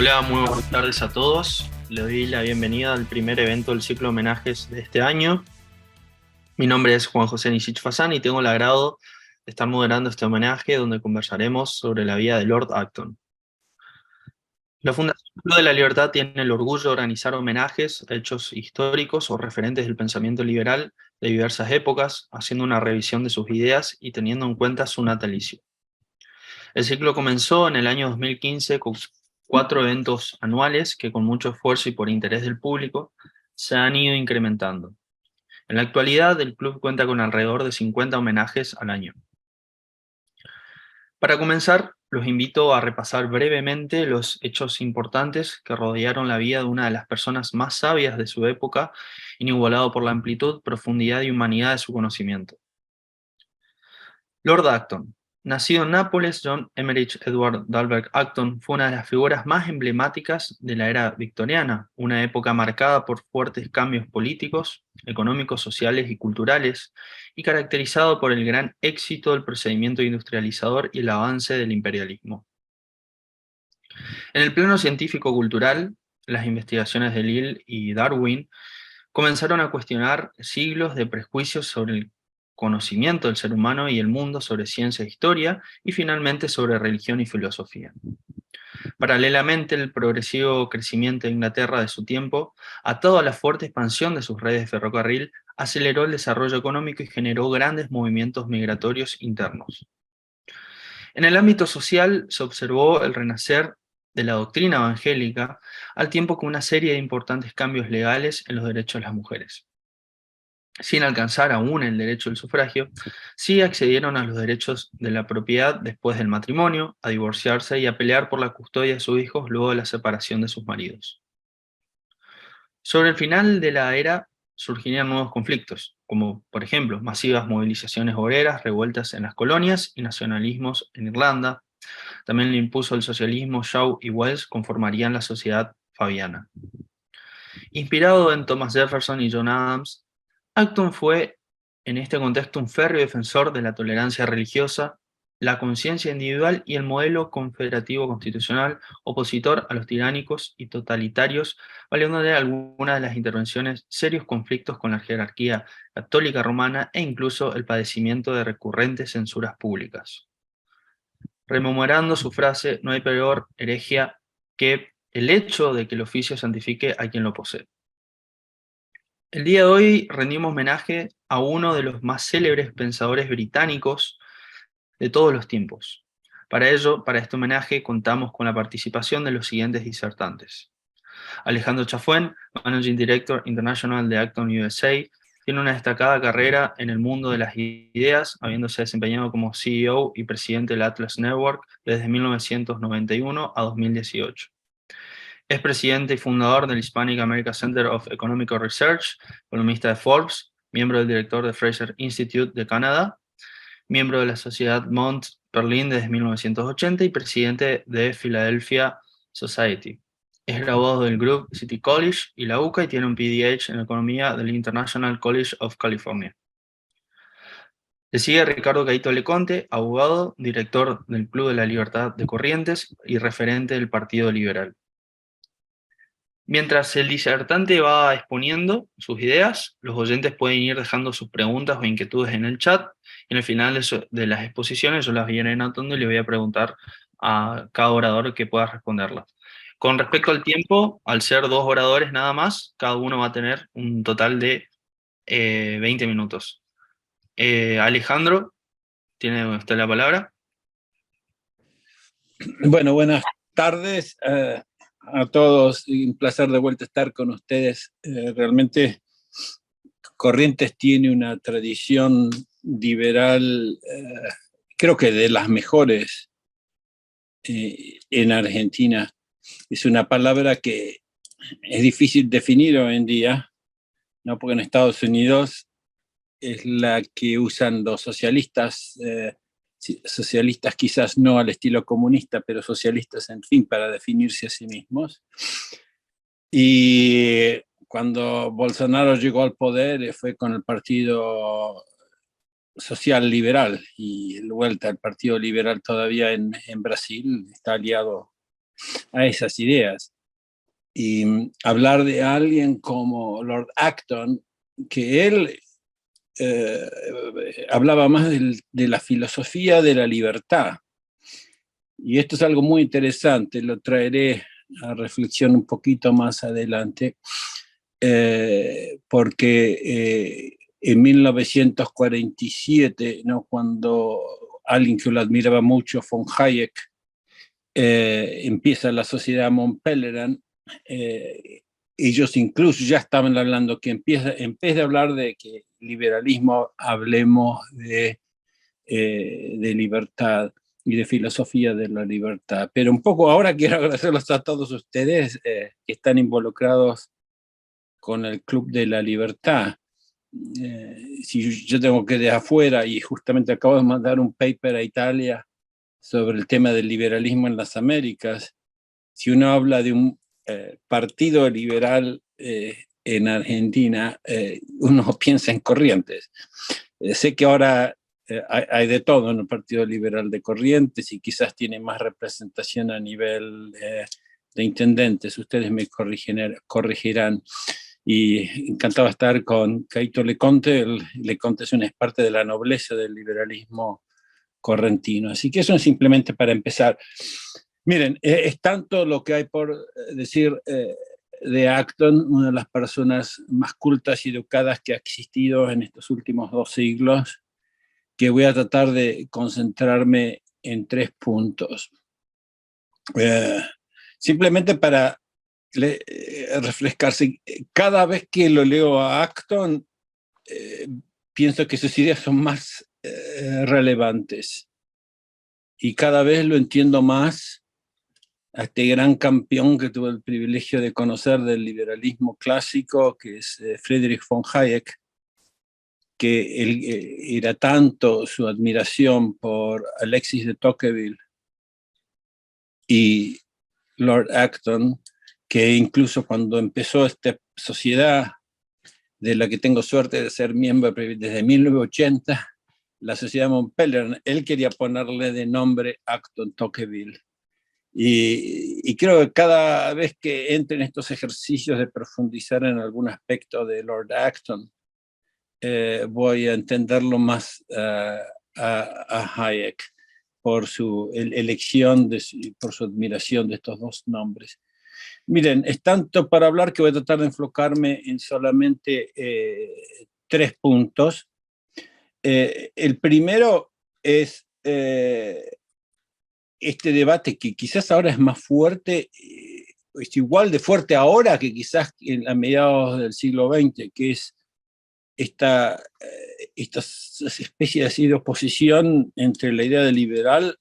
Hola, muy buenas tardes a todos. Le doy la bienvenida al primer evento del ciclo de homenajes de este año. Mi nombre es Juan José Nisich Fazán y tengo el agrado de estar moderando este homenaje donde conversaremos sobre la vida de Lord Acton. La Fundación Club de la Libertad tiene el orgullo de organizar homenajes a hechos históricos o referentes del pensamiento liberal de diversas épocas, haciendo una revisión de sus ideas y teniendo en cuenta su natalicio. El ciclo comenzó en el año 2015 con 4 eventos anuales que con mucho esfuerzo y por interés del público se han ido incrementando. En la actualidad el club cuenta con alrededor de 50 homenajes al año. Para comenzar, los invito a repasar brevemente los hechos importantes que rodearon la vida de una de las personas más sabias de su época, inigualado por la amplitud, profundidad y humanidad de su conocimiento. Lord Acton. Nacido en Nápoles, John Emmerich Edward Dalberg Acton fue una de las figuras más emblemáticas de la era victoriana, una época marcada por fuertes cambios políticos, económicos, sociales y culturales, y caracterizado por el gran éxito del procedimiento industrializador y el avance del imperialismo. En el plano científico-cultural, las investigaciones de Lyell y Darwin comenzaron a cuestionar siglos de prejuicios sobre el conocimiento del ser humano y el mundo, sobre ciencia e historia, y finalmente sobre religión y filosofía. Paralelamente, el progresivo crecimiento de Inglaterra de su tiempo, atado a la fuerte expansión de sus redes de ferrocarril, aceleró el desarrollo económico y generó grandes movimientos migratorios internos. En el ámbito social se observó el renacer de la doctrina evangélica, al tiempo que una serie de importantes cambios legales en los derechos de las mujeres. Sin alcanzar aún el derecho al sufragio, sí accedieron a los derechos de la propiedad después del matrimonio, a divorciarse y a pelear por la custodia de sus hijos luego de la separación de sus maridos. Sobre el final de la era surgirían nuevos conflictos, como por ejemplo masivas movilizaciones obreras, revueltas en las colonias y nacionalismos en Irlanda. También el impulso del socialismo, Shaw y Wells conformarían la sociedad fabiana. Inspirado en Thomas Jefferson y John Adams, Acton fue en este contexto un férreo defensor de la tolerancia religiosa, la conciencia individual y el modelo confederativo constitucional, opositor a los tiránicos y totalitarios, valiéndole de algunas de las intervenciones serios conflictos con la jerarquía católica romana e incluso el padecimiento de recurrentes censuras públicas. Rememorando su frase, no hay peor herejía que el hecho de que el oficio santifique a quien lo posee. El día de hoy rendimos homenaje a uno de los más célebres pensadores británicos de todos los tiempos. Para ello, para este homenaje, contamos con la participación de los siguientes disertantes. Alejandro Chafuen, Managing Director International de Acton USA, tiene una destacada carrera en el mundo de las ideas, habiéndose desempeñado como CEO y presidente del Atlas Network desde 1991 a 2018. Es presidente y fundador del Hispanic American Center of Economic Research, columnista de Forbes, miembro del director de Fraser Institute de Canadá, miembro de la Sociedad Mont Berlin desde 1980 y presidente de Philadelphia Society. Es graduado del Group City College y la UCA y tiene un PhD en Economía del International College of California. Le sigue Ricardo Caíto Leconte, abogado, director del Club de la Libertad de Corrientes y referente del Partido Liberal. Mientras el disertante va exponiendo sus ideas, los oyentes pueden ir dejando sus preguntas o inquietudes en el chat, y en el final de las exposiciones yo las iré anotando y le voy a preguntar a cada orador que pueda responderlas. Con respecto al tiempo, al ser 2 oradores nada más, cada uno va a tener un total de 20 minutos. Alejandro, tiene usted la palabra. Bueno, buenas tardes a todos. Un placer de vuelta estar con ustedes. Realmente Corrientes tiene una tradición liberal, creo que de las mejores en Argentina. Es una palabra que es difícil definir hoy en día, ¿no? Porque en Estados Unidos es la que usan los socialistas, socialistas quizás no al estilo comunista, pero socialistas en fin, para definirse a sí mismos. Y cuando Bolsonaro llegó al poder fue con el Partido Social Liberal, y de vuelta el Partido Liberal todavía en Brasil está aliado a esas ideas. Y hablar de alguien como Lord Acton, que él hablaba más de la filosofía de la libertad. Y esto es algo muy interesante, lo traeré a reflexión un poquito más adelante, porque en 1947, ¿no?, cuando alguien que lo admiraba mucho, von Hayek, empieza la Sociedad Mont Pelerin, ellos incluso ya estaban hablando que en vez de hablar de que liberalismo, hablemos de libertad y de filosofía de la libertad. Pero un poco ahora quiero agradecerlos a todos ustedes que están involucrados con el Club de la Libertad. Si yo tengo que de afuera, y justamente acabo de mandar un paper a Italia sobre el tema del liberalismo en las Américas, si uno habla de un partido liberal en Argentina, uno piensa en Corrientes. Sé que ahora hay de todo en el Partido Liberal de Corrientes y quizás tiene más representación a nivel de intendentes. Ustedes me corregirán. Y encantado de estar con Caito Leconte. Leconte es una parte de la nobleza del liberalismo correntino. Así que eso es simplemente para empezar. Miren, es tanto lo que hay por decir de Acton, una de las personas más cultas y educadas que ha existido en estos últimos 2 siglos, que voy a tratar de concentrarme en 3 puntos. Simplemente para refrescarse, cada vez que lo leo a Acton, pienso que sus ideas son más relevantes. Y cada vez lo entiendo más a este gran campeón que tuve el privilegio de conocer del liberalismo clásico, que es Friedrich von Hayek, que él, era tanto su admiración por Alexis de Tocqueville y Lord Acton, que incluso cuando empezó esta sociedad de la que tengo suerte de ser miembro desde 1980, la Sociedad Mont Pelerin, él quería ponerle de nombre Acton Tocqueville. Y creo que cada vez que entre en estos ejercicios de profundizar en algún aspecto de Lord Acton, voy a entenderlo más a Hayek por su elección, por su admiración de estos 2 nombres. Miren, es tanto para hablar que voy a tratar de enfocarme en solamente 3 puntos. El primero es este debate que quizás ahora es más fuerte, es igual de fuerte ahora que quizás a mediados del siglo XX, que es esta especie así de oposición entre la idea de liberal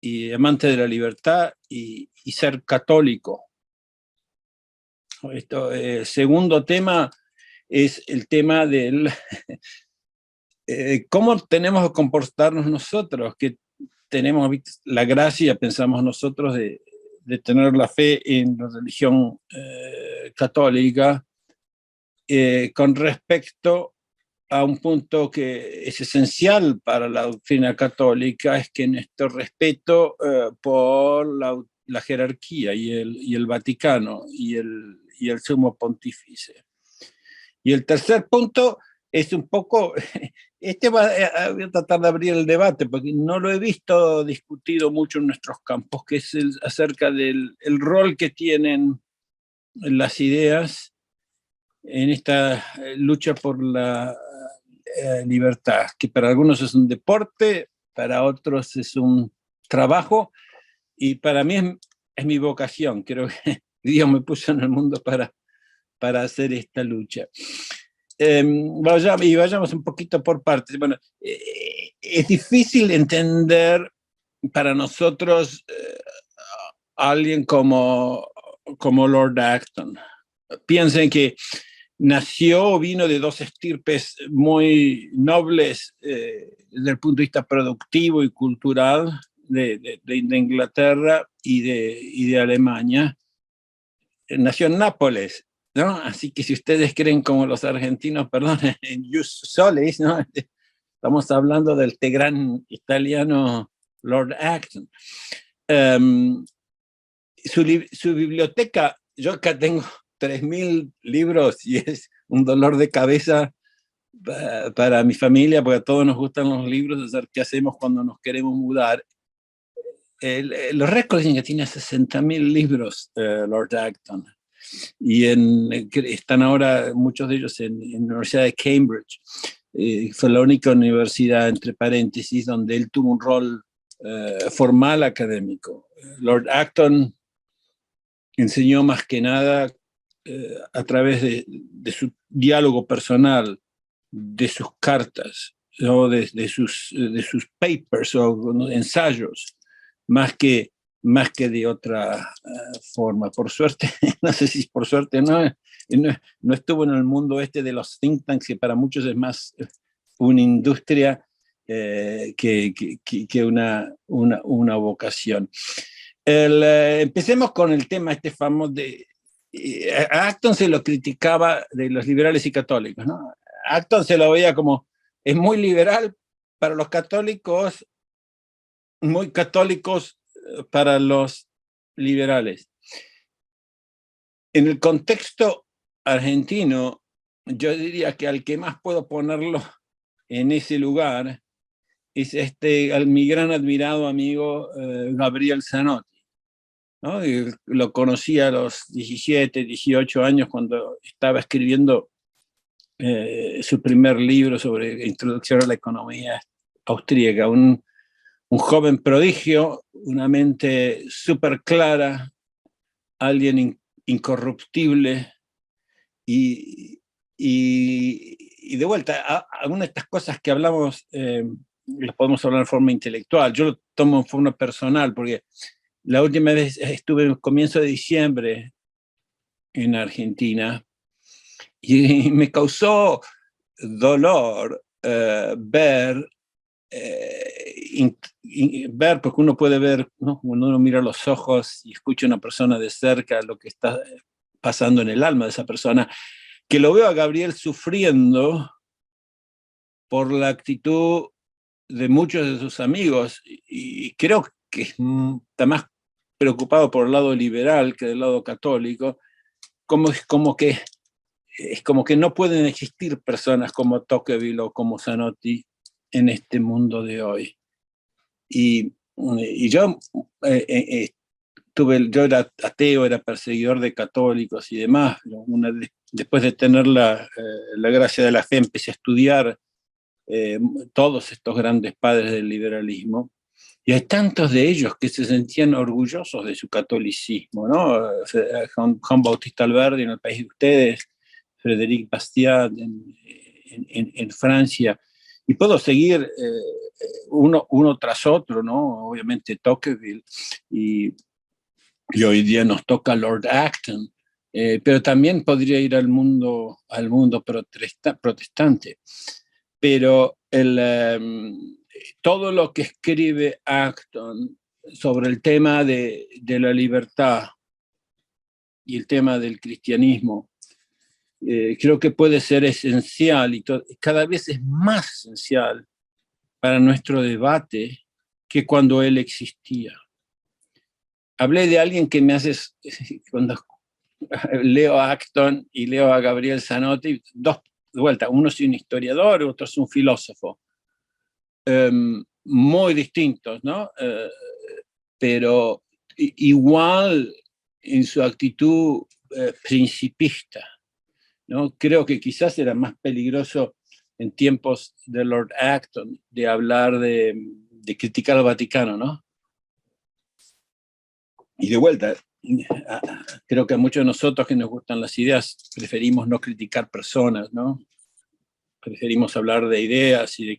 y amante de la libertad y ser católico. Segundo tema es el tema del cómo tenemos que comportarnos nosotros, que tenemos la gracia, pensamos nosotros, de tener la fe en la religión católica, con respecto a un punto que es esencial para la doctrina católica, es que nuestro respeto por la jerarquía y el Vaticano y el sumo pontífice. Y el tercer punto es un poco, voy a tratar de abrir el debate, porque no lo he visto discutido mucho en nuestros campos, que es acerca del rol que tienen las ideas en esta lucha por la libertad, que para algunos es un deporte, para otros es un trabajo, y para mí es mi vocación. Creo que Dios me puso en el mundo para hacer esta lucha. Vayamos un poquito por partes. Bueno, es difícil entender para nosotros a alguien como Lord Acton. Piensen que nació o vino de 2 estirpes muy nobles desde el punto de vista productivo y cultural de Inglaterra y de Alemania. Nació en Nápoles, ¿no? Así que si ustedes creen como los argentinos, perdón, en Jus Solis, ¿no? Estamos hablando del gran italiano Lord Acton. su biblioteca, yo acá tengo 3.000 libros y es un dolor de cabeza para mi familia, porque a todos nos gustan los libros, es decir, qué hacemos cuando nos queremos mudar. Los récords dicen que tiene 60.000 libros, Lord Acton, y están ahora muchos de ellos en la Universidad de Cambridge. Fue la única universidad, entre paréntesis, donde él tuvo un rol formal académico. Lord Acton enseñó más que nada a través de su diálogo personal, de sus cartas, ¿no? de sus papers o ensayos, más que de otra forma. Por suerte, no sé si por suerte no estuvo en el mundo de los think tanks, que para muchos es más una industria que una vocación. Empecemos con el tema famoso a Acton se lo criticaba de los liberales y católicos, ¿no? Acton se lo veía como, es muy liberal para los católicos, muy católicos para los liberales. En el contexto argentino, yo diría que al que más puedo ponerlo en ese lugar es mi gran admirado amigo Gabriel Zanotti, ¿no? Lo conocí a los 17, 18 años cuando estaba escribiendo su primer libro sobre introducción a la economía austríaca. Un joven prodigio, una mente súper clara, alguien incorruptible y de vuelta, algunas de estas cosas que hablamos las podemos hablar de forma intelectual. Yo lo tomo en forma personal porque la última vez estuve en el comienzo de diciembre en Argentina y me causó dolor ver, porque uno puede ver, ¿no? Cuando uno mira los ojos y escucha a una persona de cerca lo que está pasando en el alma de esa persona, que lo veo a Gabriel sufriendo por la actitud de muchos de sus amigos, y creo que está más preocupado por el lado liberal que del lado católico, es como que no pueden existir personas como Tocqueville o como Zanotti en este mundo de hoy. Y yo yo era ateo, era perseguidor de católicos y demás. Después de tener la gracia de la fe, empecé a estudiar todos estos grandes padres del liberalismo. Y hay tantos de ellos que se sentían orgullosos de su catolicismo, ¿no? Juan Bautista Alberdi en El País de Ustedes, Frédéric Bastiat en Francia, y puedo seguir uno tras otro, ¿no? Obviamente Tocqueville, y hoy día nos toca Lord Acton, pero también podría ir al mundo protestante. Pero todo lo que escribe Acton sobre el tema de la libertad y el tema del cristianismo, creo que puede ser esencial y cada vez es más esencial para nuestro debate que cuando él existía. Hablé de alguien que me hace, cuando leo a Acton y leo a Gabriel Zanotti, dos de vuelta, uno es un historiador, otro es un filósofo, muy distintos, ¿no? Pero igual en su actitud principista, ¿no? Creo que quizás era más peligroso en tiempos de Lord Acton de hablar de criticar al Vaticano, ¿no? Y de vuelta, creo que a muchos de nosotros que nos gustan las ideas preferimos no criticar personas, ¿no? Preferimos hablar de ideas y de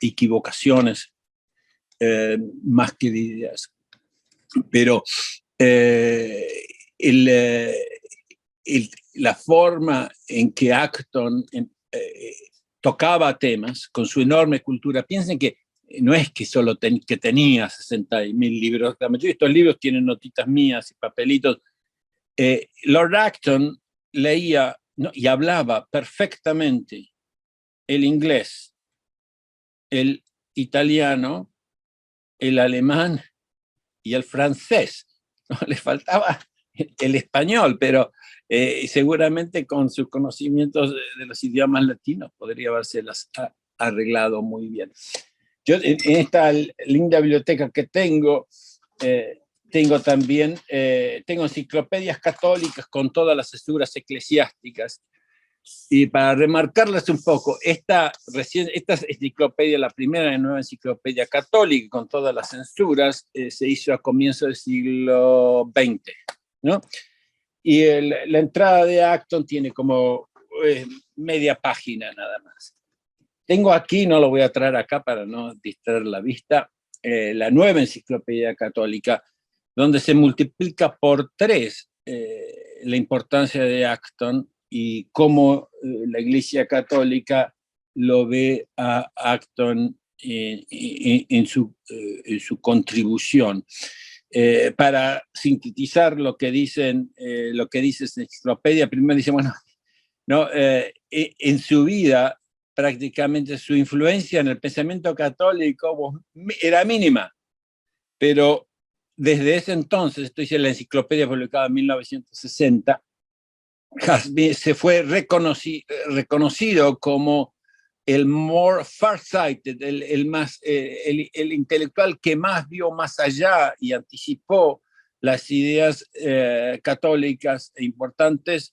equivocaciones más que de ideas. Pero la forma en que Acton tocaba temas con su enorme cultura, piensen que no es que solo que tenía 60.000 libros, la mayoría de estos libros tienen notitas mías y papelitos. Lord Acton leía, ¿no? Y hablaba perfectamente el inglés, el italiano, el alemán y el francés. ¿no? Le faltaba el español, pero seguramente con sus conocimientos de los idiomas latinos podría haberse arreglado muy bien. Yo en esta linda biblioteca que tengo también, tengo enciclopedias católicas con todas las censuras eclesiásticas. Y para remarcarles un poco, esta enciclopedia, la primera nueva enciclopedia católica con todas las censuras, se hizo a comienzos del siglo XX, ¿no? Y la entrada de Acton tiene como media página nada más. Tengo aquí, no lo voy a traer acá para no distraer la vista, la nueva enciclopedia católica, donde se multiplica por 3 la importancia de Acton y cómo la Iglesia Católica lo ve a Acton en su contribución. Para sintetizar lo que dice esta enciclopedia, primero dice, bueno, no, en su vida prácticamente su influencia en el pensamiento católico era mínima, pero desde ese entonces, esto dice la enciclopedia publicada en 1960, se fue reconocido como el more farsighted, el intelectual que más vio más allá y anticipó las ideas católicas e importantes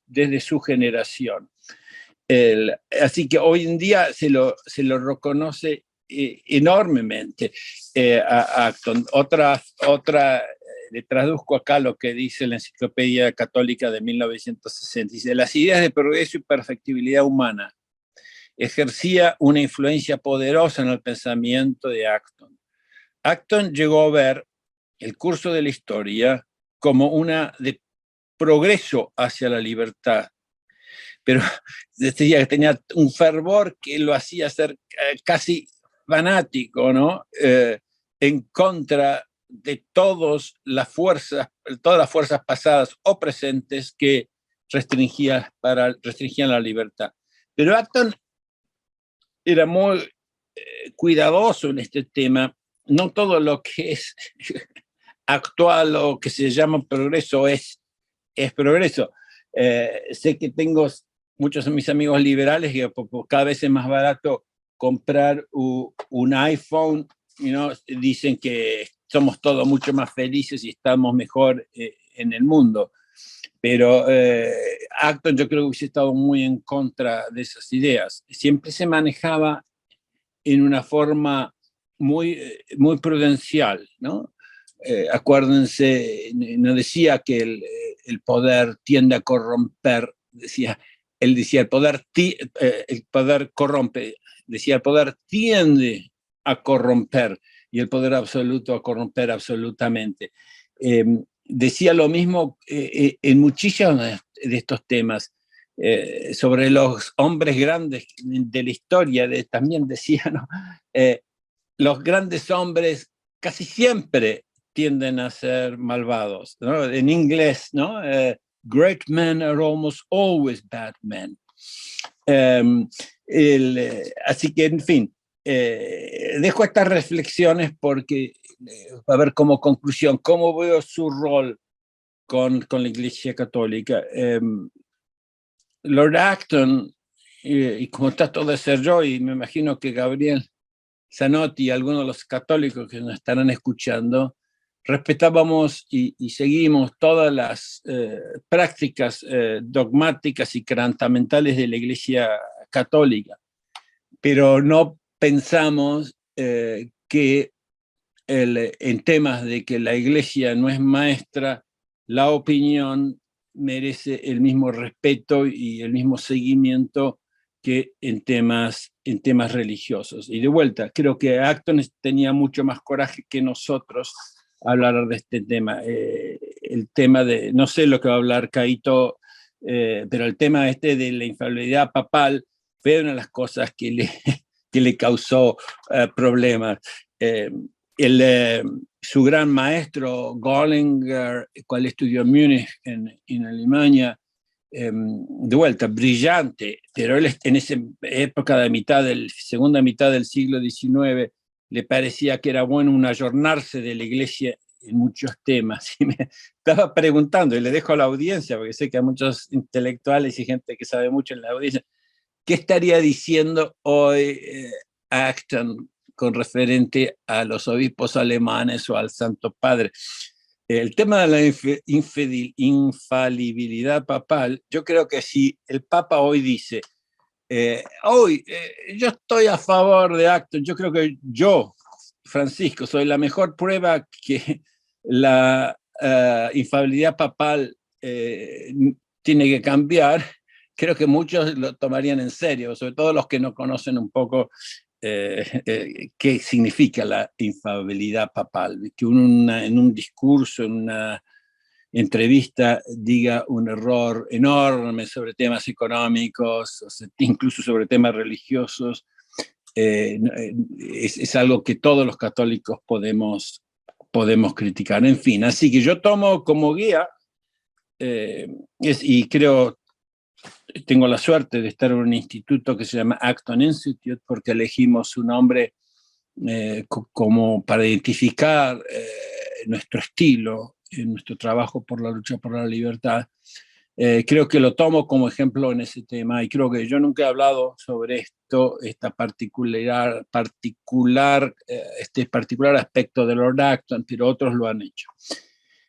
desde su generación. Así que hoy en día se lo reconoce enormemente a Acton. Le traduzco acá lo que dice la Enciclopedia Católica de 1960. Dice, las ideas de progreso y perfectibilidad humana ejercía una influencia poderosa en el pensamiento de Acton. Acton llegó a ver el curso de la historia como una de progreso hacia la libertad, pero decía que tenía un fervor que lo hacía ser casi fanático, ¿no? En contra de todas las fuerzas pasadas o presentes que restringían la libertad. Pero Acton era muy cuidadoso en este tema. No todo lo que es actual o que se llama progreso es progreso. Sé que tengo muchos de mis amigos liberales que cada vez es más barato comprar un iPhone, dicen que somos todos mucho más felices y estamos mejor en el mundo. Pero Acton yo creo que hubiese estado muy en contra de esas ideas. Siempre se manejaba en una forma muy, muy prudencial, ¿no? Acuérdense, no decía que el poder tiende a corromper, él decía el poder corrompe, decía el poder tiende a corromper y el poder absoluto a corromper absolutamente. Decía lo mismo en muchísimos de estos temas. Sobre los hombres grandes de la historia, también decía, ¿no? Los grandes hombres casi siempre tienden a ser malvados, ¿no? En inglés, ¿no? Great men are almost always bad men. Así que, en fin, dejo estas reflexiones porque, a ver, como conclusión, ¿cómo veo su rol con la Iglesia Católica? Lord Acton, y como trato de ser yo, y me imagino que Gabriel Zanotti y algunos de los católicos que nos estarán escuchando, respetábamos y seguimos todas las prácticas dogmáticas y quebrantamentales de la Iglesia Católica, pero no pensamos que en temas de que la Iglesia no es maestra, la opinión merece el mismo respeto y el mismo seguimiento que en temas religiosos. Y de vuelta, creo que Acton tenía mucho más coraje que nosotros a hablar de este tema. El tema de, no sé lo que va a hablar Caito, pero el tema de la infalibilidad papal fue una de las cosas que le causó problemas. Su gran maestro, Gollinger, cual estudió en Múnich, en Alemania, de vuelta, brillante, pero él en esa época segunda mitad del siglo XIX, le parecía que era bueno ayornarse de la iglesia en muchos temas. Y me estaba preguntando, y le dejo a la audiencia, porque sé que hay muchos intelectuales y gente que sabe mucho en la audiencia, ¿qué estaría diciendo hoy Acton con referente a los obispos alemanes o al Santo Padre? El tema de la infalibilidad papal, yo creo que si el Papa hoy dice, yo estoy a favor de Acton, yo creo que yo, Francisco, soy la mejor prueba que la infalibilidad papal tiene que cambiar. Creo que muchos lo tomarían en serio, sobre todo los que no conocen un poco qué significa la infalibilidad papal. Que uno en un discurso, en una entrevista, diga un error enorme sobre temas económicos, incluso sobre temas religiosos, es algo que todos los católicos podemos criticar. En fin, así que yo tomo como guía, y creo, tengo la suerte de estar en un instituto que se llama Acton Institute, porque elegimos su nombre como para identificar nuestro estilo en nuestro trabajo por la lucha por la libertad. Creo que lo tomo como ejemplo en ese tema, y creo que yo nunca he hablado sobre esto, este particular aspecto de Lord Acton, pero otros lo han hecho.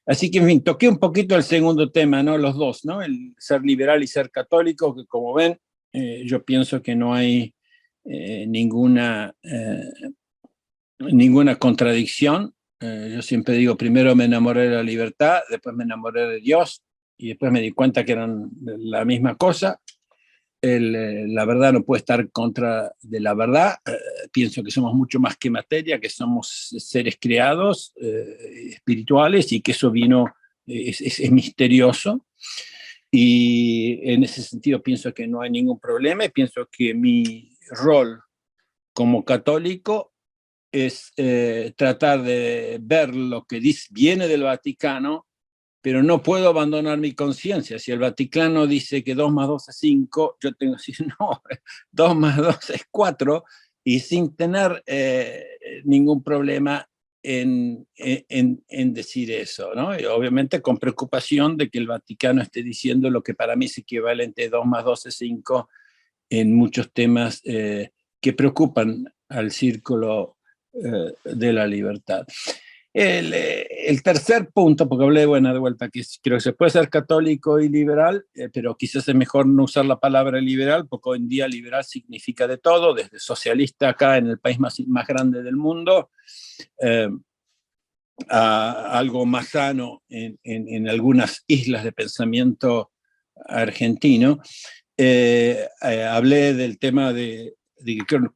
Así que, en fin, toqué un poquito el segundo tema, ¿no? Los dos, ¿no? El ser liberal y ser católico, que como ven, yo pienso que no hay ninguna contradicción. Yo siempre digo, primero me enamoré de la libertad, después me enamoré de Dios, y después me di cuenta que eran la misma cosa. La verdad no puede estar contra de la verdad. Pienso que somos mucho más que materia, que somos seres creados, espirituales, y que eso vino, es misterioso. Y en ese sentido pienso que no hay ningún problema, y pienso que mi rol como católico es tratar de ver lo que viene del Vaticano, pero no puedo abandonar mi conciencia. Si el Vaticano dice que 2 más 2 es 5, yo tengo que decir, no, 2 más 2 es 4, y sin tener ningún problema en decir eso, ¿no? Y obviamente con preocupación de que el Vaticano esté diciendo lo que para mí es equivalente a 2 más 2 es 5 en muchos temas que preocupan al círculo de la libertad. El tercer punto, porque hablé, bueno, de vuelta, que creo que se puede ser católico y liberal, pero quizás es mejor no usar la palabra liberal, porque hoy en día liberal significa de todo, desde socialista acá en el país más grande del mundo, a algo más sano en algunas islas de pensamiento argentino. Hablé del tema de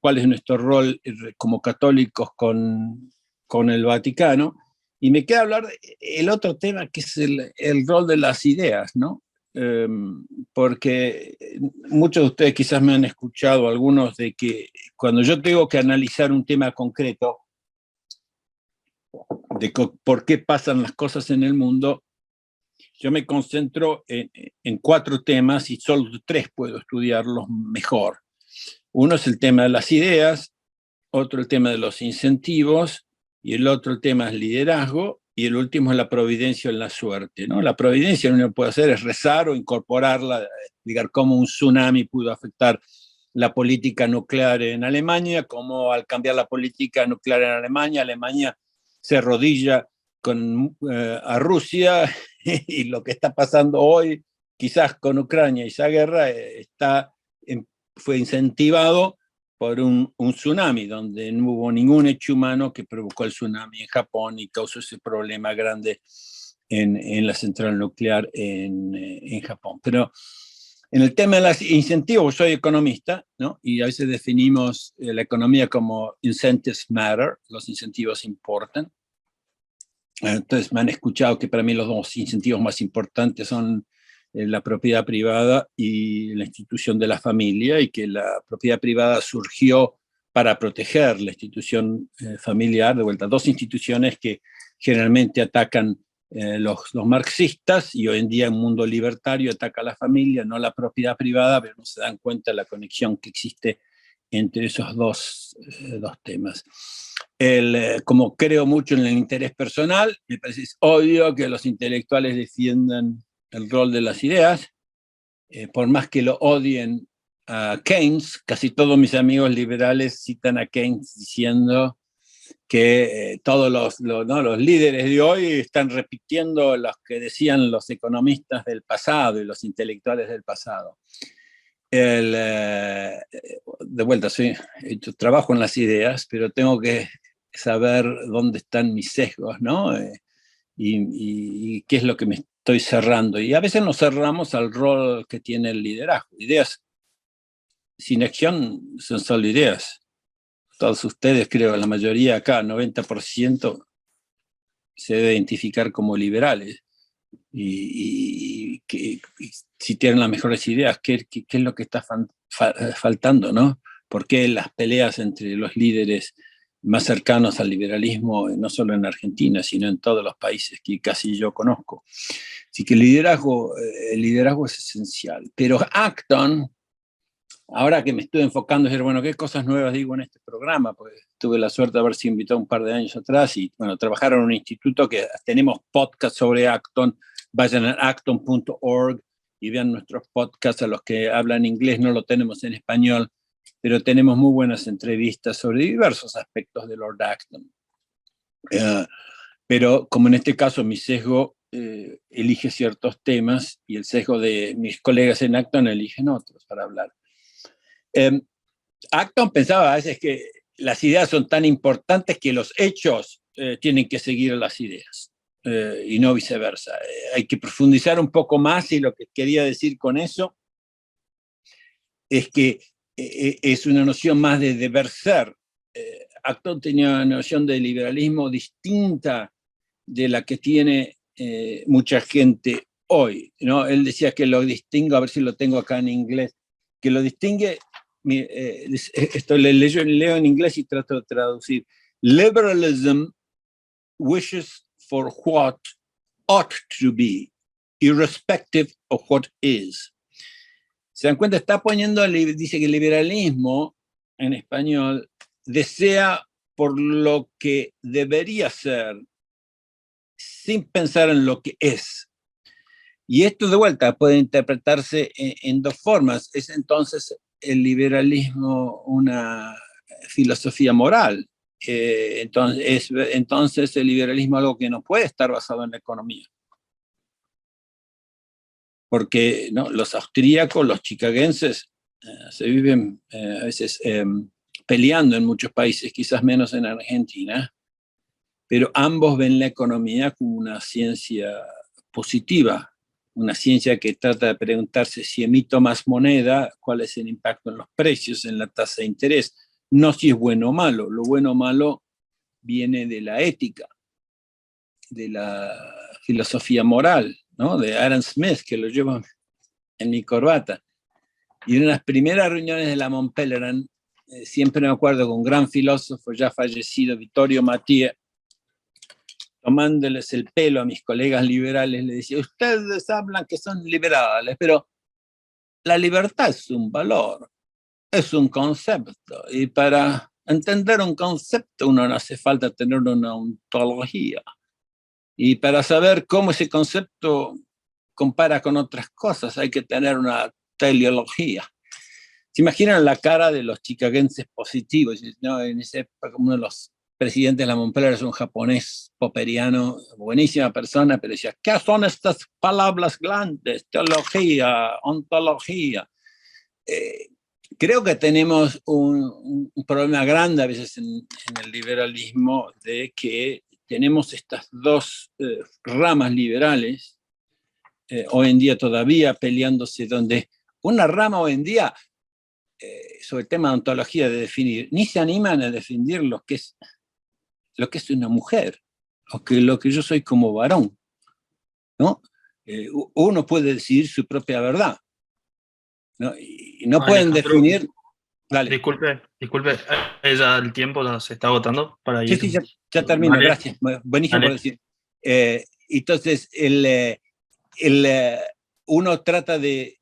cuál es nuestro rol como católicos con el Vaticano, y me queda hablar el otro tema, que es el rol de las ideas, ¿no? Porque muchos de ustedes quizás me han escuchado, algunos, de que cuando yo tengo que analizar un tema concreto, de por qué pasan las cosas en el mundo, yo me concentro en 4 temas, y solo 3 puedo estudiarlos mejor. Uno es el tema de las ideas, otro el tema de los incentivos, y el otro el tema es liderazgo, y el último es la providencia en la suerte, ¿no? La providencia lo único que puede hacer es rezar o incorporarla, explicar cómo un tsunami pudo afectar la política nuclear en Alemania, cómo al cambiar la política nuclear en Alemania, Alemania se arrodilla a Rusia, y lo que está pasando hoy, quizás con Ucrania y esa guerra, fue incentivado por un tsunami, donde no hubo ningún hecho humano que provocó el tsunami en Japón y causó ese problema grande en la central nuclear en Japón. Pero en el tema de los incentivos, soy economista, ¿no? Y a veces definimos la economía como incentives matter, los incentivos importan. Entonces me han escuchado que para mí los 2 incentivos más importantes son la propiedad privada y la institución de la familia, y que la propiedad privada surgió para proteger la institución familiar. De vuelta, 2 instituciones que generalmente atacan los marxistas, y hoy en día el mundo libertario ataca a la familia, no la propiedad privada, pero no se dan cuenta de la conexión que existe entre esos dos temas. Como creo mucho en el interés personal, me parece obvio que los intelectuales defiendan el rol de las ideas, por más que lo odien a Keynes. Casi todos mis amigos liberales citan a Keynes diciendo que todos los líderes de hoy están repitiendo los que decían los economistas del pasado y los intelectuales del pasado. De vuelta, sí, yo trabajo en las ideas, pero tengo que saber dónde están mis sesgos, ¿no? Y qué es lo que me estoy cerrando. Y a veces nos cerramos al rol que tiene el liderazgo. Ideas sin acción son solo ideas. Todos ustedes, creo, la mayoría acá, 90%, se debe identificar como liberales. Y si tienen las mejores ideas, ¿qué es lo que está faltando, ¿no? ¿Por qué las peleas entre los líderes más cercanos al liberalismo, no solo en Argentina, sino en todos los países que casi yo conozco? Así que el liderazgo es esencial. Pero Acton, ahora que me estoy enfocando, es bueno, ¿qué cosas nuevas digo en este programa? Pues tuve la suerte de haber sido invitado un par de años atrás y, bueno, trabajar en un instituto que tenemos podcast sobre Acton. Vayan a acton.org y vean nuestros podcasts. A los que hablan inglés no lo tenemos en español, pero tenemos muy buenas entrevistas sobre diversos aspectos de Lord Acton. Pero como en este caso mi sesgo elige ciertos temas y el sesgo de mis colegas en Acton eligen otros para hablar. Acton pensaba a veces que las ideas son tan importantes que los hechos tienen que seguir las ideas y no viceversa. Hay que profundizar un poco más, y lo que quería decir con eso es que es una noción más de deber ser. Acton tenía una noción de liberalismo distinta de la que tiene mucha gente hoy, ¿no? Él decía que lo distingue, a ver si lo tengo acá en inglés, que lo distingue, esto leo en inglés y trato de traducir. Liberalism wishes for what ought to be, irrespective of what is. ¿Se dan cuenta? Está poniendo, dice que el liberalismo, en español, desea por lo que debería ser, sin pensar en lo que es. Y esto, de vuelta, puede interpretarse en dos formas. ¿Es entonces el liberalismo una filosofía moral? Entonces el liberalismo algo que no puede estar basado en la economía. Porque ¿no? Los austríacos, los chicagenses, se viven a veces peleando en muchos países, quizás menos en Argentina, pero ambos ven la economía como una ciencia positiva, una ciencia que trata de preguntarse si emito más moneda, cuál es el impacto en los precios, en la tasa de interés, no si es bueno o malo. Lo bueno o malo viene de la ética, de la filosofía moral, ¿no? De Adam Smith, que lo llevo en mi corbata. Y en las primeras reuniones de la Montpellerin, siempre me acuerdo con un gran filósofo ya fallecido, Vittorio Mattia, tomándoles el pelo a mis colegas liberales, le decía, ustedes hablan que son liberales, pero la libertad es un valor, es un concepto, y para entender un concepto uno no hace falta tener una ontología, y para saber cómo ese concepto compara con otras cosas hay que tener una teleología. ¿Se imaginan la cara de los chicagenses positivos? ¿No? En esa época, uno de los presidente de la Montpellier es un japonés popperiano, buenísima persona, pero decía, ¿qué son estas palabras grandes? Teología, ontología. Creo que tenemos un problema grande a veces en el liberalismo de que tenemos estas dos ramas liberales hoy en día todavía peleándose, donde una rama hoy en día sobre el tema de ontología de definir, ni se animan a definir lo que es una mujer, o lo que yo soy como varón, ¿no? Uno puede decidir su propia verdad, ¿no? Y no pueden definir... Dale. Disculpe, ya el tiempo ya se está agotando para ir. Sí, ya termino, dale. Gracias, buenísimo por decir. Entonces, uno trata de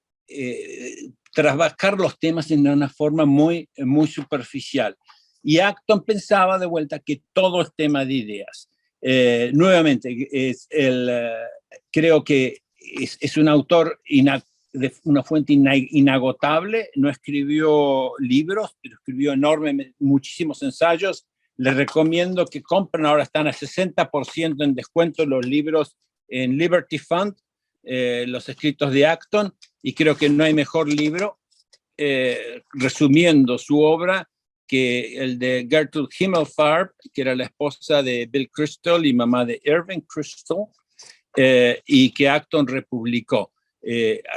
trabajar los temas en una forma muy, muy superficial. Y Acton pensaba de vuelta que todo es tema de ideas. Nuevamente, creo que es un autor de una fuente inagotable, no escribió libros, pero escribió muchísimos ensayos. Les recomiendo que compren, ahora están a 60% en descuento los libros en Liberty Fund, los escritos de Acton, y creo que no hay mejor libro resumiendo su obra que el de Gertrude Himmelfarb, que era la esposa de Bill Kristol y mamá de Irving Kristol, y que Acton republicó.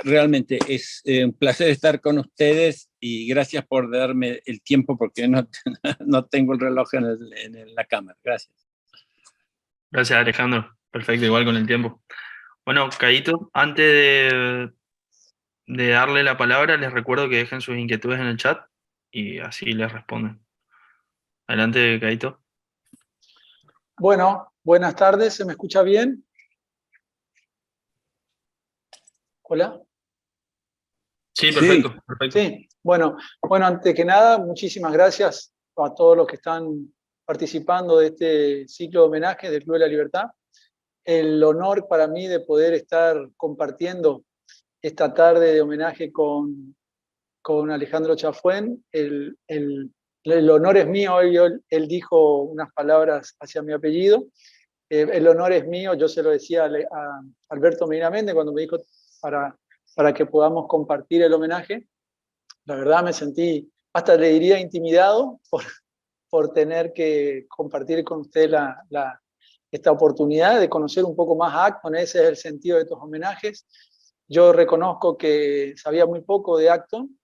Realmente es un placer estar con ustedes y gracias por darme el tiempo porque no tengo el reloj en la cámara. Gracias. Gracias, Alejandro. Perfecto, igual con el tiempo. Bueno, Caíto, antes de darle la palabra, les recuerdo que dejen sus inquietudes en el chat y así les responden. Adelante, Caíto. Bueno, buenas tardes, ¿se me escucha bien? ¿Hola? Sí, perfecto, perfecto. Sí, bueno, antes que nada, muchísimas gracias a todos los que están participando de este ciclo de homenajes del Club de la Libertad. El honor para mí de poder estar compartiendo esta tarde de homenaje con Alejandro Chafuen. El honor es mío, él dijo unas palabras hacia mi apellido. El honor es mío, yo se lo decía a Alberto Medina Méndez cuando me dijo para que podamos compartir el homenaje. La verdad me sentí, hasta le diría, intimidado por tener que compartir con usted esta oportunidad de conocer un poco más a Acton. Ese es el sentido de estos homenajes. Yo reconozco que sabía muy poco de Acton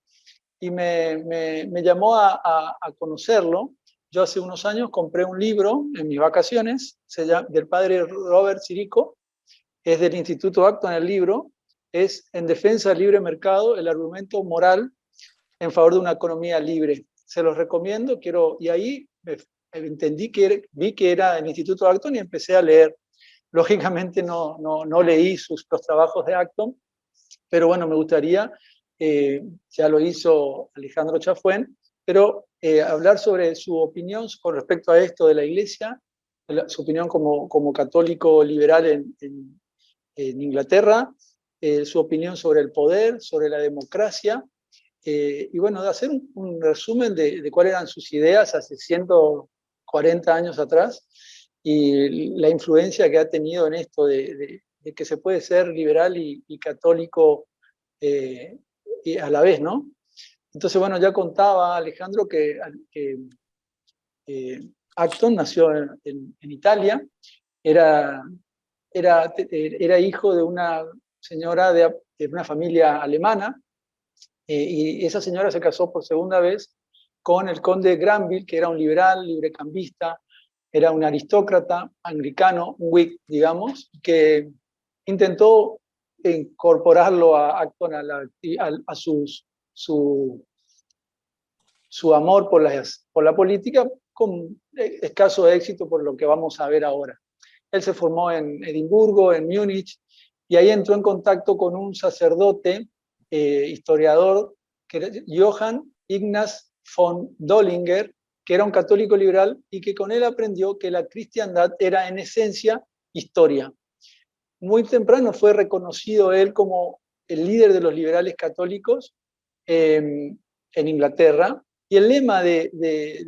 y me llamó a conocerlo. Yo hace unos años compré un libro en mis vacaciones, del padre Robert Sirico, es del Instituto Acton. El libro es En defensa del libre mercado, el argumento moral en favor de una economía libre. Se los recomiendo, y ahí vi que era el Instituto Acton y empecé a leer. Lógicamente no leí los trabajos de Acton, pero bueno, me gustaría, ya lo hizo Alejandro Chafuen, pero hablar sobre su opinión con respecto a esto de la Iglesia, su opinión como católico liberal en Inglaterra, su opinión sobre el poder, sobre la democracia, y bueno, de hacer un resumen de cuáles eran sus ideas hace 140 años atrás y la influencia que ha tenido en esto de que se puede ser liberal y católico y a la vez, ¿no? Entonces, bueno, ya contaba Alejandro que Acton nació en Italia, era hijo de una señora de una familia alemana, y esa señora se casó por segunda vez con el conde Granville, que era un liberal, librecambista, era un aristócrata anglicano, un Whig, digamos, que intentó incorporarlo a Acton a su amor por la política, con escaso éxito por lo que vamos a ver ahora. Él se formó en Edimburgo, en Múnich, y ahí entró en contacto con un sacerdote, historiador, que era Johann Ignaz von Dollinger, que era un católico liberal y que con él aprendió que la cristiandad era en esencia historia. Muy temprano fue reconocido él como el líder de los liberales católicos en Inglaterra, y el lema de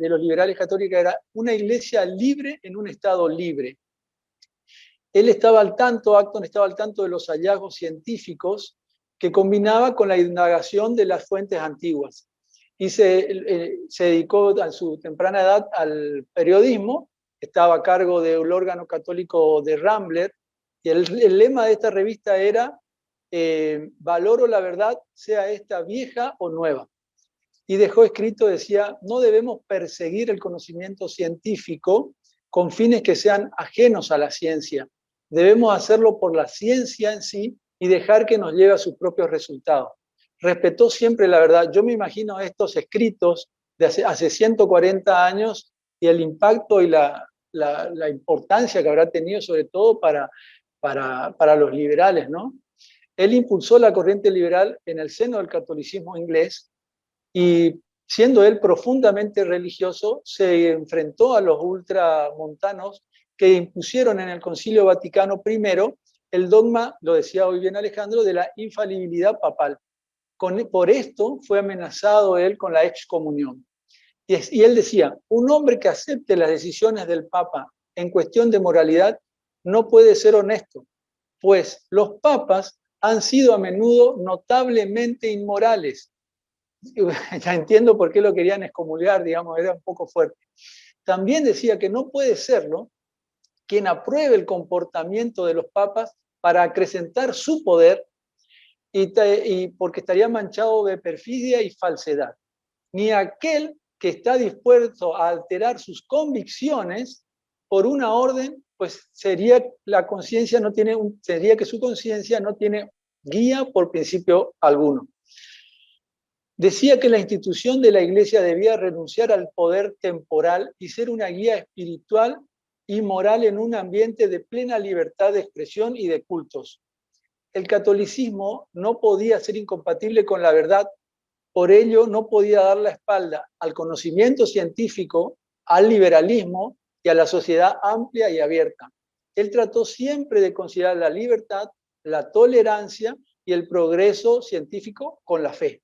los liberales católicos era una iglesia libre en un estado libre. Él estaba al tanto, Acton estaba al tanto de los hallazgos científicos que combinaba con la indagación de las fuentes antiguas. Y se dedicó a su temprana edad al periodismo, estaba a cargo del órgano católico de Rambler, y el lema de esta revista era valoro la verdad, sea esta vieja o nueva. Y dejó escrito, decía, no debemos perseguir el conocimiento científico con fines que sean ajenos a la ciencia. Debemos hacerlo por la ciencia en sí y dejar que nos lleve a sus propios resultados. Respetó siempre la verdad. Yo me imagino estos escritos de hace 140 años y el impacto y la importancia que habrá tenido, sobre todo para los liberales, ¿no? Él impulsó la corriente liberal en el seno del catolicismo inglés y siendo él profundamente religioso, se enfrentó a los ultramontanos que impusieron en el Concilio Vaticano I el dogma, lo decía hoy bien Alejandro, de la infalibilidad papal. Por esto fue amenazado él con la excomunión. Y él decía, un hombre que acepte las decisiones del Papa en cuestión de moralidad no puede ser honesto, pues los papas han sido a menudo notablemente inmorales. Ya entiendo por qué lo querían excomulgar, digamos, era un poco fuerte. También decía que no puede serlo quien apruebe el comportamiento de los papas para acrecentar su poder y porque estaría manchado de perfidia y falsedad. Ni aquel que está dispuesto a alterar sus convicciones por una orden, pues sería que su conciencia no tiene guía por principio alguno. Decía que la institución de la Iglesia debía renunciar al poder temporal y ser una guía espiritual y moral en un ambiente de plena libertad de expresión y de cultos. El catolicismo no podía ser incompatible con la verdad, por ello no podía dar la espalda al conocimiento científico, al liberalismo y a la sociedad amplia y abierta. Él trató siempre de considerar la libertad, la tolerancia y el progreso científico con la fe.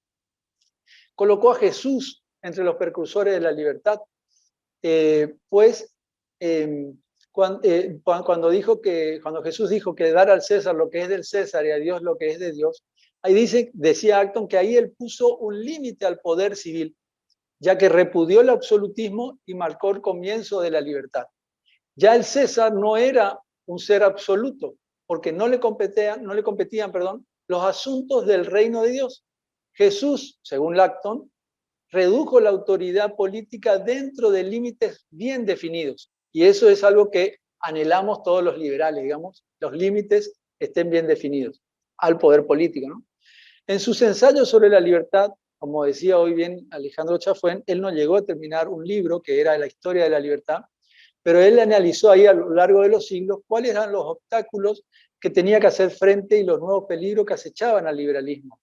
Colocó a Jesús entre los precursores de la libertad, cuando Jesús dijo que dar al César lo que es del César y a Dios lo que es de Dios, ahí decía Acton que ahí él puso un límite al poder civil, ya que repudió el absolutismo y marcó el comienzo de la libertad. Ya el César no era un ser absoluto, porque no le competían, los asuntos del reino de Dios. Jesús, según Acton, redujo la autoridad política dentro de límites bien definidos. Y eso es algo que anhelamos todos los liberales, digamos, los límites estén bien definidos al poder político, ¿no? En sus ensayos sobre la libertad, como decía hoy bien Alejandro Chafuen, él no llegó a terminar un libro que era la historia de la libertad, pero él analizó ahí a lo largo de los siglos cuáles eran los obstáculos que tenía que hacer frente y los nuevos peligros que acechaban al liberalismo.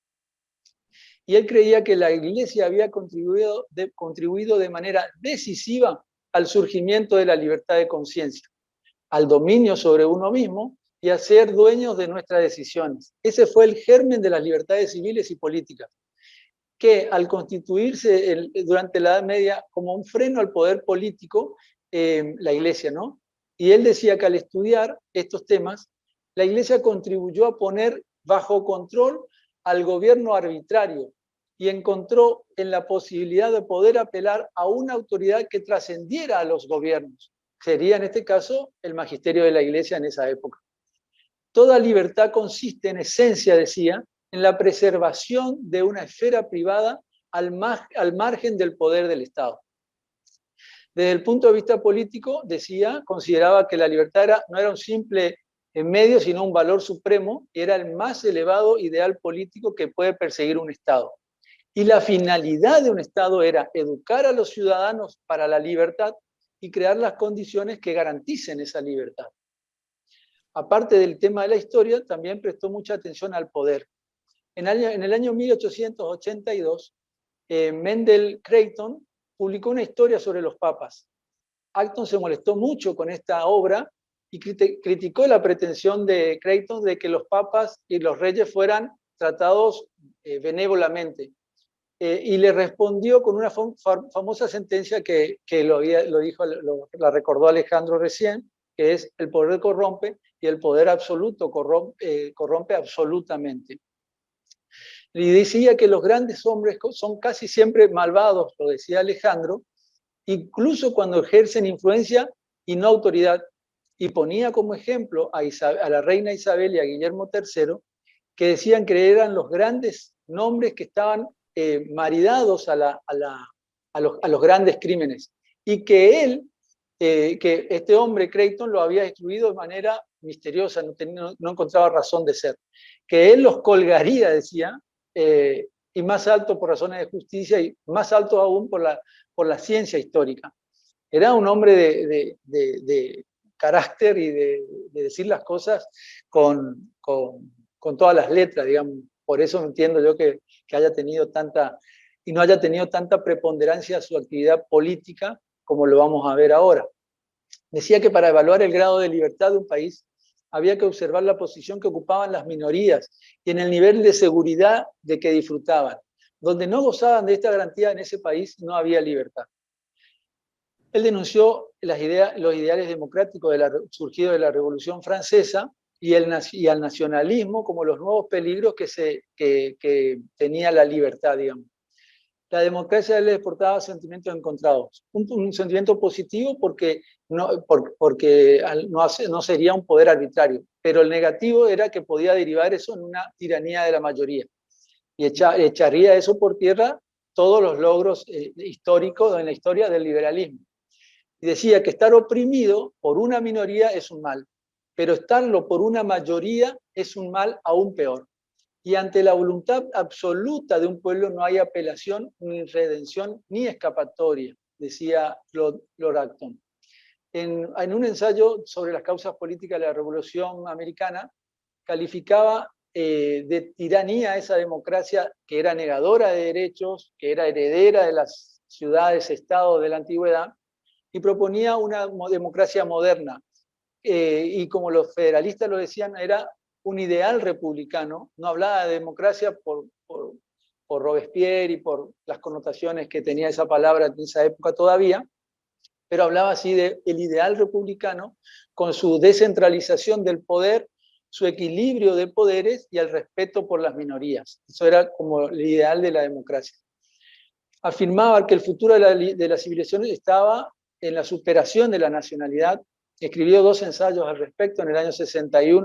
Y él creía que la Iglesia había contribuido de manera decisiva al surgimiento de la libertad de conciencia, al dominio sobre uno mismo y a ser dueños de nuestras decisiones. Ese fue el germen de las libertades civiles y políticas, que al constituirse durante la Edad Media como un freno al poder político, la Iglesia, ¿no? Y él decía que al estudiar estos temas, la Iglesia contribuyó a poner bajo control al gobierno arbitrario y encontró en la posibilidad de poder apelar a una autoridad que trascendiera a los gobiernos. Sería en este caso el magisterio de la Iglesia en esa época. Toda libertad consiste en esencia, decía, en la preservación de una esfera privada al margen del poder del Estado. Desde el punto de vista político, decía, consideraba que la libertad no era un simple medio, sino un valor supremo, y era el más elevado ideal político que puede perseguir un Estado. Y la finalidad de un Estado era educar a los ciudadanos para la libertad y crear las condiciones que garanticen esa libertad. Aparte del tema de la historia, también prestó mucha atención al poder. En el año 1882, Mendel Creighton publicó una historia sobre los papas. Acton se molestó mucho con esta obra y criticó la pretensión de Creighton de que los papas y los reyes fueran tratados benévolamente. Y le respondió con una famosa sentencia que la recordó Alejandro recién, que es: el poder corrompe y el poder absoluto corrompe absolutamente. Y decía que los grandes hombres son casi siempre malvados, lo decía Alejandro, incluso cuando ejercen influencia y no autoridad. Y ponía como ejemplo a la reina Isabel y a Guillermo III, que decían que eran los grandes nombres que estaban maridados a los grandes crímenes. Y que que este hombre, Creighton, lo había destruido de manera misteriosa, no encontraba razón de ser. Que él los colgaría, decía, y más alto por razones de justicia y más alto aún por la ciencia histórica. Era un hombre de carácter y de decir las cosas con todas las letras, digamos. Por eso entiendo yo que haya tenido tanta y no haya tenido tanta preponderancia su actividad política como lo vamos a ver ahora. Decía que para evaluar el grado de libertad de un país había que observar la posición que ocupaban las minorías y en el nivel de seguridad de que disfrutaban. Donde no gozaban de esta garantía en ese país no había libertad. Él denunció los ideales democráticos surgidos de la Revolución Francesa y al nacionalismo como los nuevos peligros que tenía la libertad, digamos. La democracia le exportaba sentimientos encontrados. Un sentimiento positivo porque no sería un poder arbitrario, pero el negativo era que podía derivar eso en una tiranía de la mayoría. Y echaría eso por tierra todos los logros históricos en la historia del liberalismo. Y decía que estar oprimido por una minoría es un mal, pero estarlo por una mayoría es un mal aún peor. Y ante la voluntad absoluta de un pueblo no hay apelación, ni redención, ni escapatoria, decía Lord Acton. En un ensayo sobre las causas políticas de la Revolución Americana, calificaba de tiranía esa democracia que era negadora de derechos, que era heredera de las ciudades-estados de la antigüedad, y proponía una democracia moderna. Y como los federalistas lo decían, era un ideal republicano, no hablaba de democracia por Robespierre y por las connotaciones que tenía esa palabra en esa época todavía, pero hablaba así del ideal republicano con su descentralización del poder, su equilibrio de poderes y el respeto por las minorías. Eso era como el ideal de la democracia. Afirmaba que el futuro de la civilización estaba en la superación de la nacionalidad. Escribió 2 ensayos al respecto en el año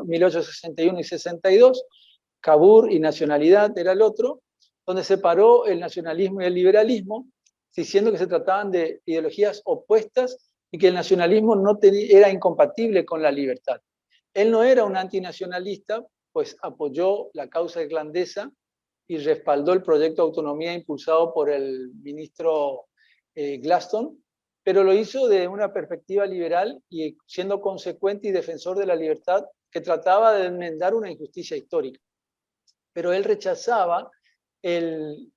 1861 y 62, Cabur y Nacionalidad era el otro, donde separó el nacionalismo y el liberalismo, diciendo que se trataban de ideologías opuestas y que el nacionalismo era incompatible con la libertad. Él no era un antinacionalista, pues apoyó la causa irlandesa y respaldó el proyecto de autonomía impulsado por el ministro Gladstone, pero lo hizo de una perspectiva liberal y siendo consecuente y defensor de la libertad que trataba de enmendar una injusticia histórica. Pero él rechazaba el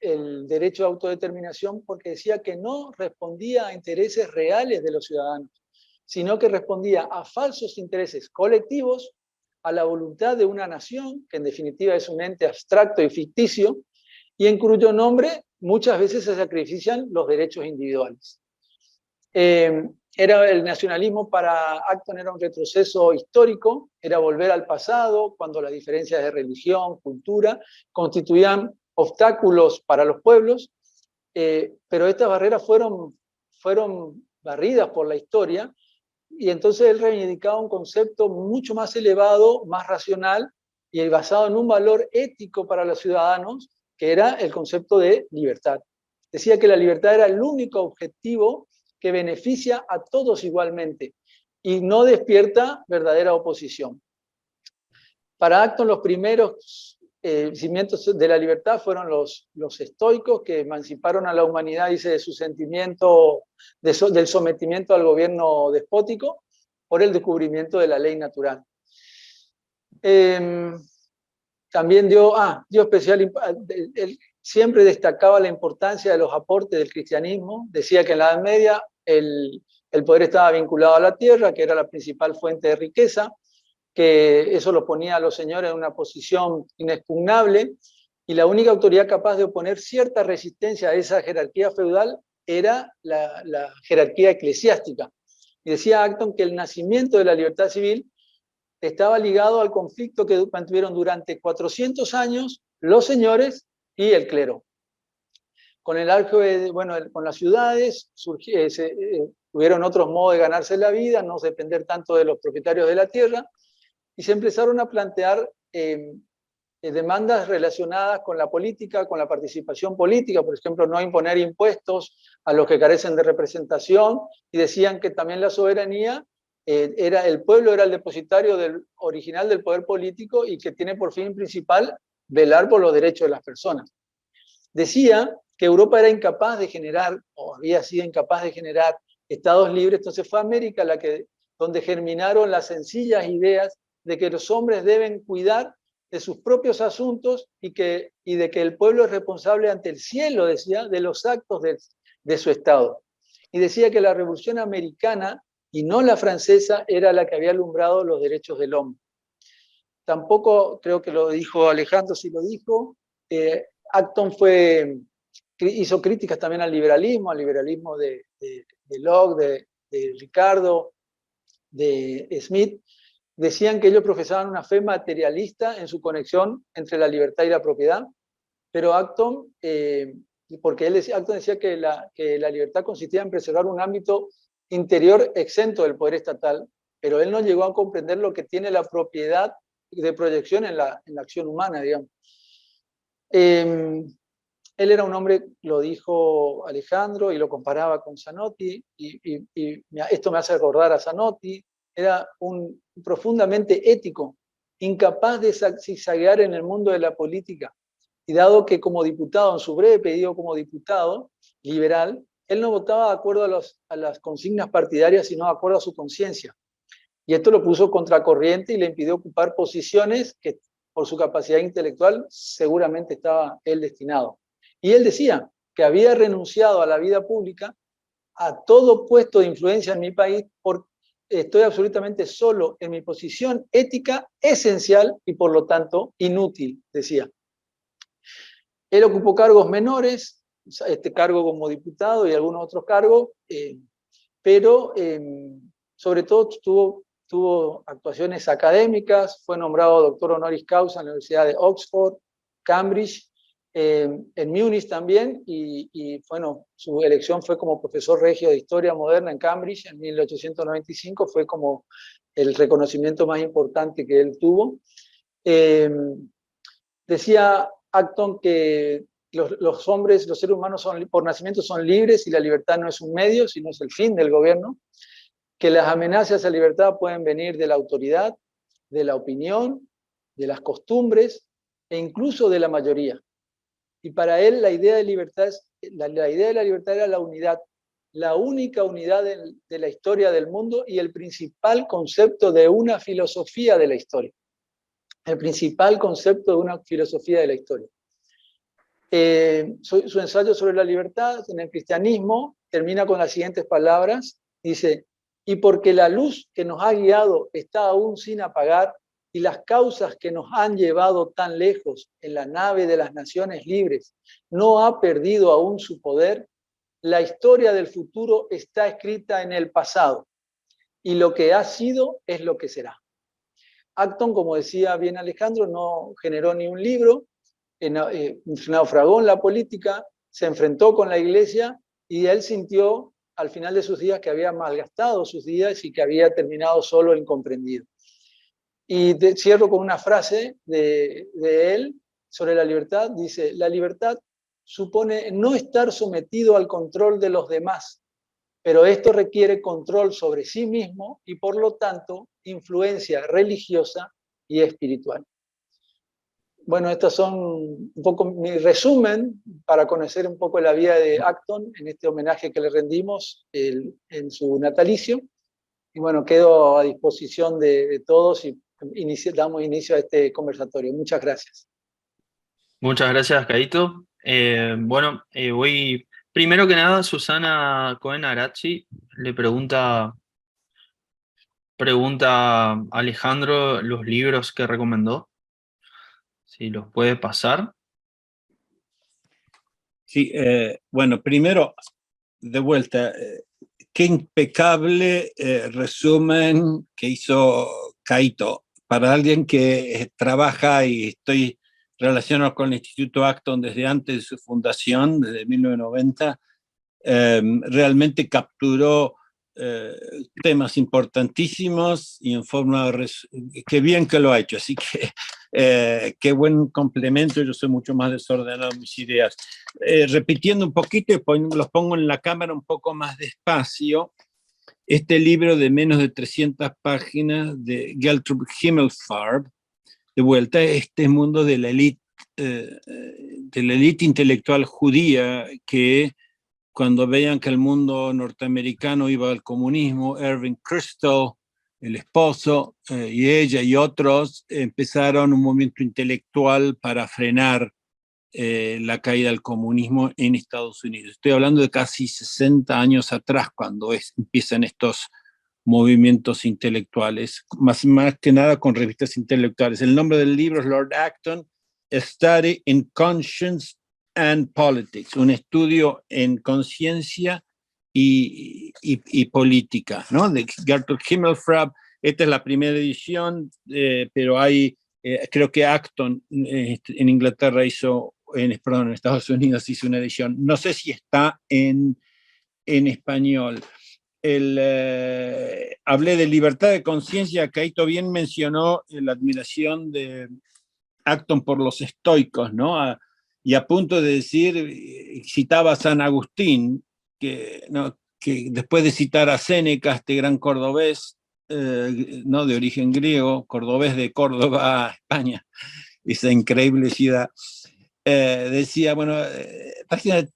derecho de autodeterminación porque decía que no respondía a intereses reales de los ciudadanos, sino que respondía a falsos intereses colectivos, a la voluntad de una nación, que en definitiva es un ente abstracto y ficticio, y en cuyo nombre muchas veces se sacrifican los derechos individuales. El nacionalismo para Acton era un retroceso histórico, era volver al pasado, cuando las diferencias de religión, cultura, constituían obstáculos para los pueblos, pero estas barreras fueron barridas por la historia, y entonces él reivindicaba un concepto mucho más elevado, más racional, y basado en un valor ético para los ciudadanos, que era el concepto de libertad. Decía que la libertad era el único objetivo que beneficia a todos igualmente y no despierta verdadera oposición. Para Acton, los primeros cimientos de la libertad fueron los estoicos, que emanciparon a la humanidad, dice, de su sentimiento del sometimiento al gobierno despótico por el descubrimiento de la ley natural. También dio especial, él siempre destacaba la importancia de los aportes del cristianismo. Decía que en la Edad Media el poder estaba vinculado a la tierra, que era la principal fuente de riqueza, que eso lo ponía a los señores en una posición inexpugnable, y la única autoridad capaz de oponer cierta resistencia a esa jerarquía feudal era la jerarquía eclesiástica. Y decía Acton que el nacimiento de la libertad civil estaba ligado al conflicto que mantuvieron durante 400 años los señores y el clero. Con el auge, con las ciudades tuvieron otros modos de ganarse la vida, no depender tanto de los propietarios de la tierra, y se empezaron a plantear demandas relacionadas con la política, con la participación política, por ejemplo, no imponer impuestos a los que carecen de representación, y decían que también la soberanía el pueblo era el depositario original del poder político y que tiene por fin principal velar por los derechos de las personas. Decía que Europa era incapaz de generar, o había sido incapaz de generar, estados libres, entonces fue América donde germinaron las sencillas ideas de que los hombres deben cuidar de sus propios asuntos y de que el pueblo es responsable ante el cielo, decía, de los actos de su Estado. Y decía que la Revolución Americana y no la francesa era la que había alumbrado los derechos del hombre. Tampoco, creo que lo dijo Alejandro, sí lo dijo, Acton hizo críticas también al liberalismo de Locke, de Ricardo, de Smith. Decían que ellos profesaban una fe materialista en su conexión entre la libertad y la propiedad, pero Acton, Acton decía que la libertad consistía en preservar un ámbito interior exento del poder estatal, pero él no llegó a comprender lo que tiene la propiedad de proyección en la acción humana, digamos. Él era un hombre, lo dijo Alejandro, y lo comparaba con Zanotti, y esto me hace recordar a Zanotti. Era un profundamente ético, incapaz de zigzaguear en el mundo de la política. Y dado que como diputado, en su breve pedido como diputado liberal, él no votaba de acuerdo a las consignas partidarias, sino de acuerdo a su conciencia. Y esto lo puso contracorriente y le impidió ocupar posiciones que por su capacidad intelectual seguramente estaba él destinado. Y él decía que había renunciado a la vida pública, a todo puesto de influencia en mi país, porque estoy absolutamente solo en mi posición ética esencial y por lo tanto inútil, decía. Él ocupó cargos menores, este cargo como diputado y algunos otros cargos, pero sobre todo tuvo actuaciones académicas, fue nombrado doctor honoris causa en la Universidad de Oxford, Cambridge, en Múnich también, y bueno, su elección fue como profesor regio de Historia Moderna en Cambridge en 1895, fue como el reconocimiento más importante que él tuvo. Decía Acton que los seres humanos por nacimiento son libres y la libertad no es un medio, sino es el fin del gobierno, que las amenazas a la libertad pueden venir de la autoridad, de la opinión, de las costumbres e incluso de la mayoría. Y para él la idea de libertad era la unidad, la única unidad de la historia del mundo y el principal concepto de una filosofía de la historia. El principal concepto de una filosofía de la historia. Su ensayo sobre la libertad en el cristianismo termina con las siguientes palabras. Dice, y porque la luz que nos ha guiado está aún sin apagar y las causas que nos han llevado tan lejos en la nave de las naciones libres no ha perdido aún su poder, la historia del futuro está escrita en el pasado y lo que ha sido es lo que será. Acton, como decía bien Alejandro, no generó ni un libro, naufragó en la política, se enfrentó con la iglesia y él sintió al final de sus días que había malgastado sus días y que había terminado solo e incomprendido. Y cierro con una frase de él sobre la libertad. Dice, la libertad supone no estar sometido al control de los demás, pero esto requiere control sobre sí mismo y por lo tanto influencia religiosa y espiritual. Bueno, estos son un poco mi resumen para conocer un poco la vida de Acton en este homenaje que le rendimos en su natalicio. Y bueno, quedo a disposición de todos y damos inicio a este conversatorio. Muchas gracias. Muchas gracias, Caíto. Voy... Primero que nada, Susana Cohen-Arachi le pregunta a Alejandro los libros que recomendó. Si los puede pasar. Sí, bueno, primero, de vuelta, qué impecable resumen que hizo Caíto. Para alguien que trabaja y estoy relacionado con el Instituto Acton desde antes de su fundación, desde 1990, realmente capturó temas importantísimos y en forma, qué bien que lo ha hecho, así que qué buen complemento. Yo soy mucho más desordenado en mis ideas. Repitiendo un poquito, los pongo en la cámara un poco más despacio. Este libro de menos de 300 páginas de Gertrude Himmelfarb, de vuelta a este mundo de la élite intelectual judía que cuando veían que el mundo norteamericano iba al comunismo, Irving Kristol, el esposo, y ella y otros empezaron un movimiento intelectual para frenar la caída del comunismo en Estados Unidos. Estoy hablando de casi 60 años atrás, cuando empiezan estos movimientos intelectuales, más que nada con revistas intelectuales. El nombre del libro es Lord Acton, A Study in Conscience and Politics, un estudio en conciencia y política, ¿no? De Gertrude Himmelfarb. Esta es la primera edición, pero hay, creo que Acton en Inglaterra hizo, perdón, en Estados Unidos hizo una edición. No sé si está en español. Hablé de libertad de conciencia. Caito bien mencionó la admiración de Acton por los estoicos, ¿no? Y a punto de decir, citaba a San Agustín, ¿no? Que después de citar a Séneca, este gran cordobés, ¿no? De origen griego, cordobés de Córdoba, España, esa increíble ciudad, decía, bueno,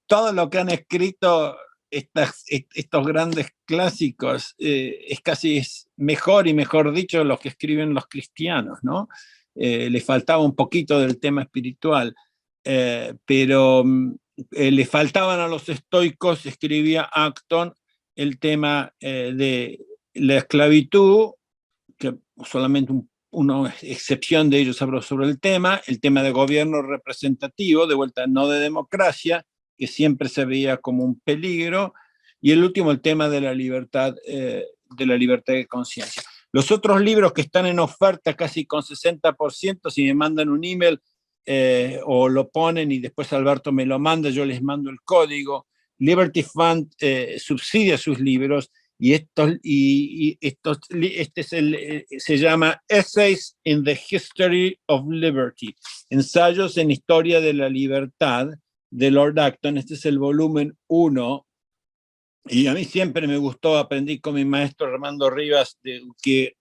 todo lo que han escrito estos grandes clásicos es casi mejor y mejor dicho los que escriben los cristianos, ¿no? Le faltaba un poquito del tema espiritual, pero le faltaban a los estoicos, escribía Acton, el tema de la esclavitud, que solamente una excepción de ellos habló sobre el tema de gobierno representativo, de vuelta no de democracia, que siempre se veía como un peligro, y el último, el tema de la libertad de conciencia. Los otros libros que están en oferta casi con 60%, si me mandan un email o lo ponen y después Alberto me lo manda, yo les mando el código. Liberty Fund subsidia sus libros, este se llama Essays in the History of Liberty, ensayos en historia de la libertad, de Lord Acton. Este es el volumen 1, y a mí siempre me gustó, aprendí con mi maestro Armando Rivas, que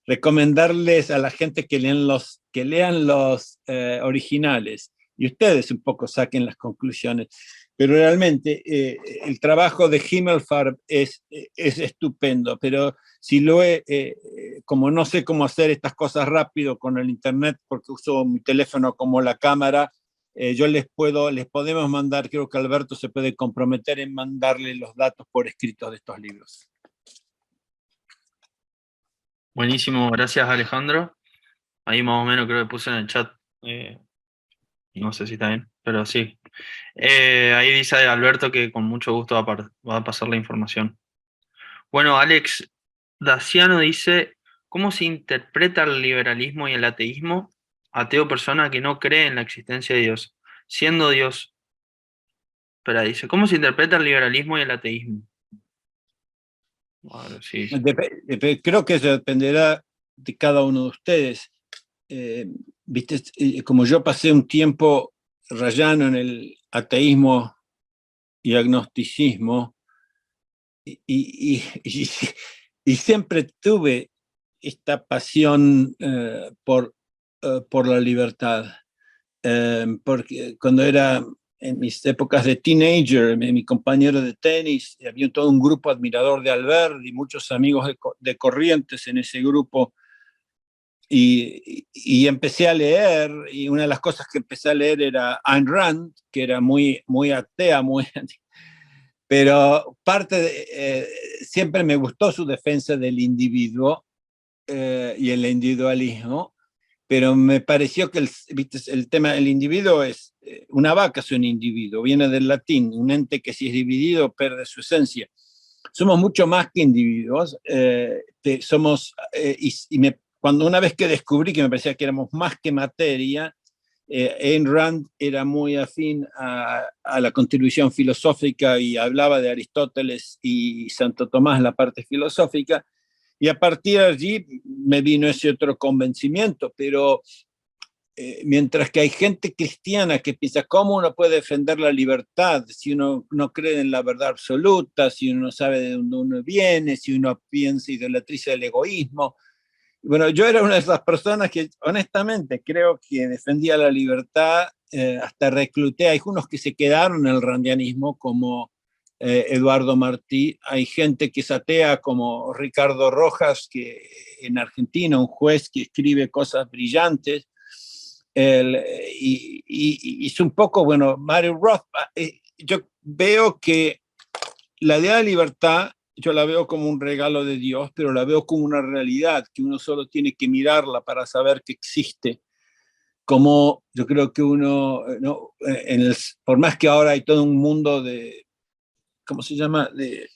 recomendarles a la gente que lean los originales, y ustedes un poco saquen las conclusiones. Pero realmente el trabajo de Himmelfarb es estupendo, pero si como no sé cómo hacer estas cosas rápido con el internet, porque uso mi teléfono como la cámara, les podemos mandar, creo que Alberto se puede comprometer en mandarle los datos por escrito de estos libros. Buenísimo, gracias Alejandro. Ahí más o menos creo que puse en el chat, no sé si está bien, pero sí. Ahí dice Alberto que con mucho gusto va a pasar la información. Bueno, Alex Daciano dice, ¿cómo se interpreta el liberalismo y el ateísmo? Ateo, persona que no cree en la existencia de Dios. Siendo Dios, pero dice, ¿cómo se interpreta el liberalismo y el ateísmo? Bueno, sí. Creo que eso dependerá de cada uno de ustedes. ¿Viste? Como yo pasé un tiempo rayando en el ateísmo y agnosticismo, y siempre tuve esta pasión por la libertad. Porque cuando era en mis épocas de teenager, mi compañero de tenis, había todo un grupo admirador de Alberti, muchos amigos de Corrientes en ese grupo, y empecé a leer, y una de las cosas que empecé a leer era Ayn Rand, que era muy, muy atea, pero siempre me gustó su defensa del individuo y el individualismo, pero me pareció que el tema del individuo es, una vaca es un individuo, viene del latín, un ente que si es dividido pierde su esencia. Somos mucho más que individuos, cuando una vez que descubrí que me parecía que éramos más que materia, Ayn Rand era muy afín a la contribución filosófica y hablaba de Aristóteles y Santo Tomás, la parte filosófica, y a partir de allí me vino ese otro convencimiento, pero mientras que hay gente cristiana que piensa, ¿cómo uno puede defender la libertad si uno no cree en la verdad absoluta, si uno no sabe de dónde uno viene, si uno piensa idolatriza el egoísmo? Bueno, yo era una de esas personas que honestamente creo que defendía la libertad, hasta recluté a algunos que se quedaron en el randianismo, como Eduardo Martí. Hay gente que es atea como Ricardo Rojas, que en Argentina, un juez que escribe cosas brillantes. Y es un poco, bueno, Mario Roth, yo veo que la idea de libertad, yo la veo como un regalo de Dios, pero la veo como una realidad, que uno solo tiene que mirarla para saber que existe. Como yo creo que uno, ¿no? Por más que ahora hay todo un mundo de, ¿cómo se llama?, de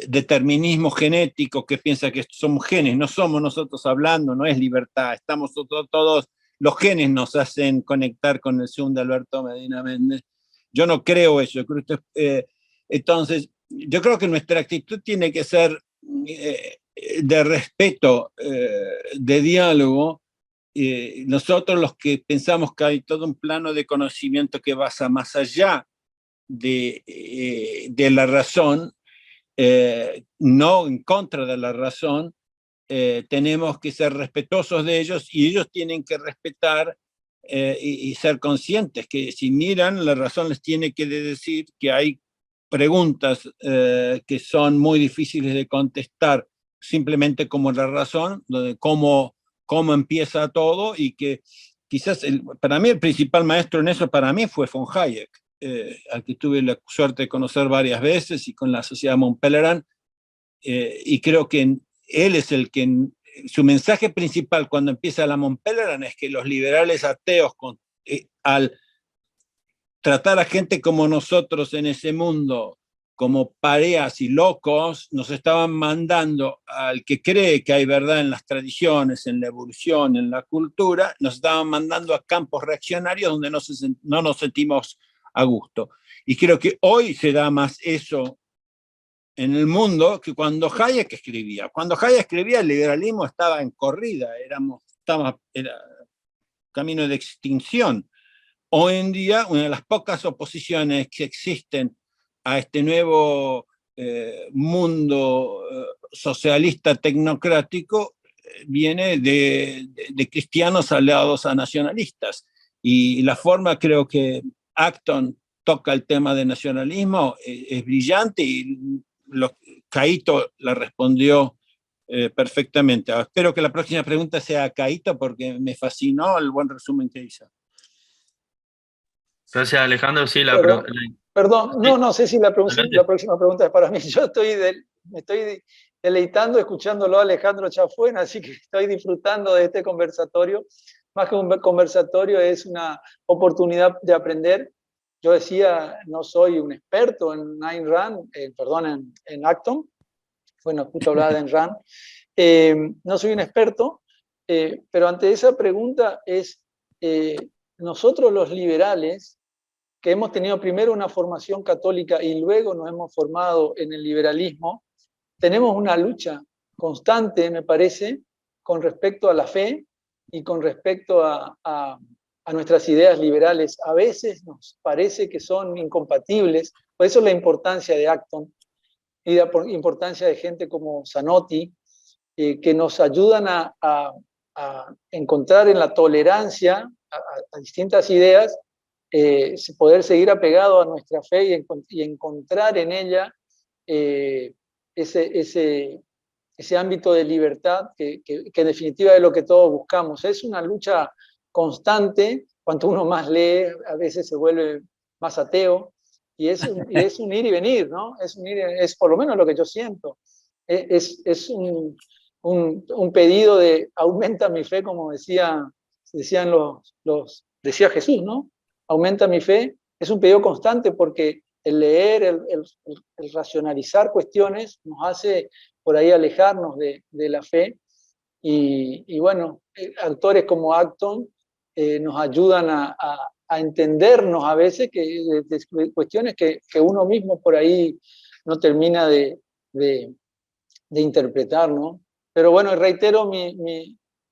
determinismo genético que piensa que somos genes, no somos nosotros hablando, no es libertad, estamos todos, los genes nos hacen conectar con el Zoom de Alberto Medina Méndez. Yo no creo eso, yo creo que, entonces, yo creo que nuestra actitud tiene que ser de respeto, de diálogo. Nosotros los que pensamos que hay todo un plano de conocimiento que pasa más allá de la razón, no en contra de la razón, tenemos que ser respetuosos de ellos y ellos tienen que respetar y ser conscientes que si miran, la razón les tiene que decir que hay preguntas que son muy difíciles de contestar simplemente como la razón, de cómo empieza todo, y que quizás para mí el principal maestro en eso para mí fue von Hayek, al que tuve la suerte de conocer varias veces, y con la Sociedad Mont Pelerin, y creo que él es el que, su mensaje principal cuando empieza la Mont Pelerin es que los liberales ateos, al tratar a gente como nosotros en ese mundo como pareas y locos, nos estaban mandando al que cree que hay verdad en las tradiciones, en la evolución, en la cultura, nos estaban mandando a campos reaccionarios donde no nos sentimos a gusto. Y creo que hoy se da más eso en el mundo que cuando Hayek escribía. Cuando Hayek escribía, el liberalismo estaba en corrida, era camino de extinción. Hoy en día, una de las pocas oposiciones que existen a este nuevo mundo socialista tecnocrático viene de cristianos aliados a nacionalistas. Y la forma, creo que Acton toca el tema de nacionalismo es brillante, y Caíto la respondió perfectamente. Espero que la próxima pregunta sea a Caíto, porque me fascinó el buen resumen que hizo. Gracias, Alejandro. Sí, Perdón, no sé si la próxima pregunta es para mí. Yo me estoy deleitando escuchándolo a Alejandro Chafuen, así que estoy disfrutando de este conversatorio. Más que un conversatorio, es una oportunidad de aprender. Yo decía, no soy un experto en Ayn Rand, en Acton. Bueno, justo hablaba de Ayn Rand. No soy un experto, pero ante esa pregunta es, nosotros los liberales, que hemos tenido primero una formación católica y luego nos hemos formado en el liberalismo, tenemos una lucha constante, me parece, con respecto a la fe y con respecto a nuestras ideas liberales. A veces nos parece que son incompatibles, por eso la importancia de Acton y la importancia de gente como Zanotti, que nos ayudan a encontrar en la tolerancia a distintas ideas, poder seguir apegado a nuestra fe y encontrar en ella ese ámbito de libertad que en definitiva es lo que todos buscamos. Es una lucha constante. Cuanto uno más lee, a veces se vuelve más ateo, y es un ir y venir, ¿no? Es por lo menos lo que yo siento. Es un pedido de aumenta mi fe, como decía Jesús, ¿no? Aumenta mi fe. Es un pedido constante, porque el leer, el racionalizar cuestiones nos hace por ahí alejarnos de la fe, y bueno, autores como Acton nos ayudan a entendernos a veces de cuestiones que uno mismo por ahí no termina de interpretar, ¿no? Pero bueno, reitero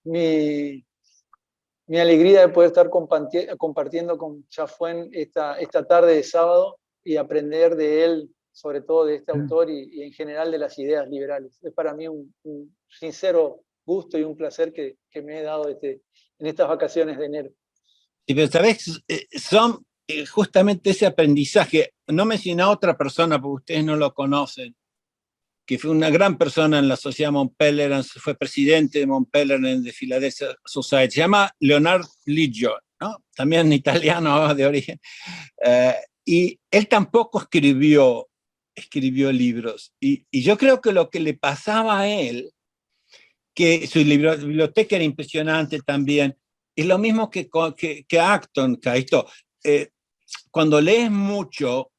mi alegría de poder estar compartiendo con Chafuen esta tarde de sábado, y aprender de él, sobre todo de este autor y en general de las ideas liberales. Es para mí un sincero gusto y un placer que me he dado en estas vacaciones de enero. Y pero, ¿sabes? justamente ese aprendizaje. No mencioné a otra persona, porque ustedes no lo conocen, que fue una gran persona en la sociedad Mont Pelerin, fue presidente de Mont Pelerin de Philadelphia Society, se llama Leonard Liggio, ¿no? También italiano de origen, y él tampoco escribió libros, y yo creo que lo que le pasaba a él, que su biblioteca era impresionante también, es lo mismo que Acton, Caito. Cuando lees mucho,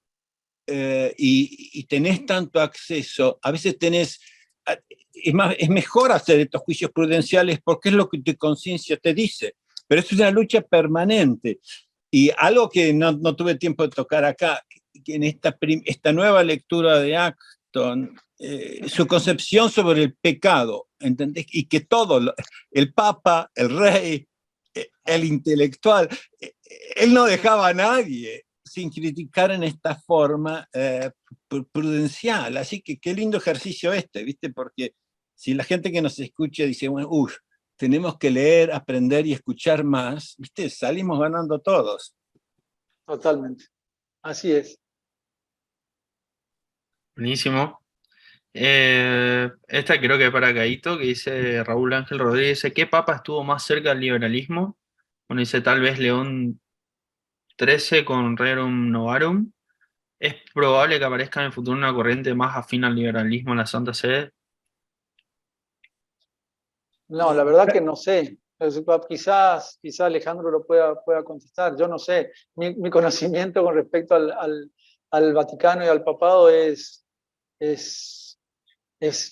y tenés tanto acceso, a veces es mejor hacer estos juicios prudenciales porque es lo que tu conciencia te dice, pero es una lucha permanente. Y algo que no tuve tiempo de tocar acá, que en esta nueva lectura de Acton, su concepción sobre el pecado, ¿entendés? Y que todo, el Papa, el Rey, el intelectual, él no dejaba a nadie sin criticar en esta forma prudencial. Así que qué lindo ejercicio ¿viste? Porque si la gente que nos escucha dice, bueno, tenemos que leer, aprender y escuchar más, ¿viste? Salimos ganando todos. Totalmente. Así es. Buenísimo. Esta creo que es para Caíto, que dice Raúl Ángel Rodríguez, dice, ¿qué papa estuvo más cerca del liberalismo? Bueno, dice tal vez León XIII con Rerum Novarum. ¿Es probable que aparezca en el futuro una corriente más afín al liberalismo en la Santa Sede? No, la verdad que no sé. Quizás Alejandro lo pueda contestar. Yo no sé. Mi conocimiento con respecto al Vaticano y al papado es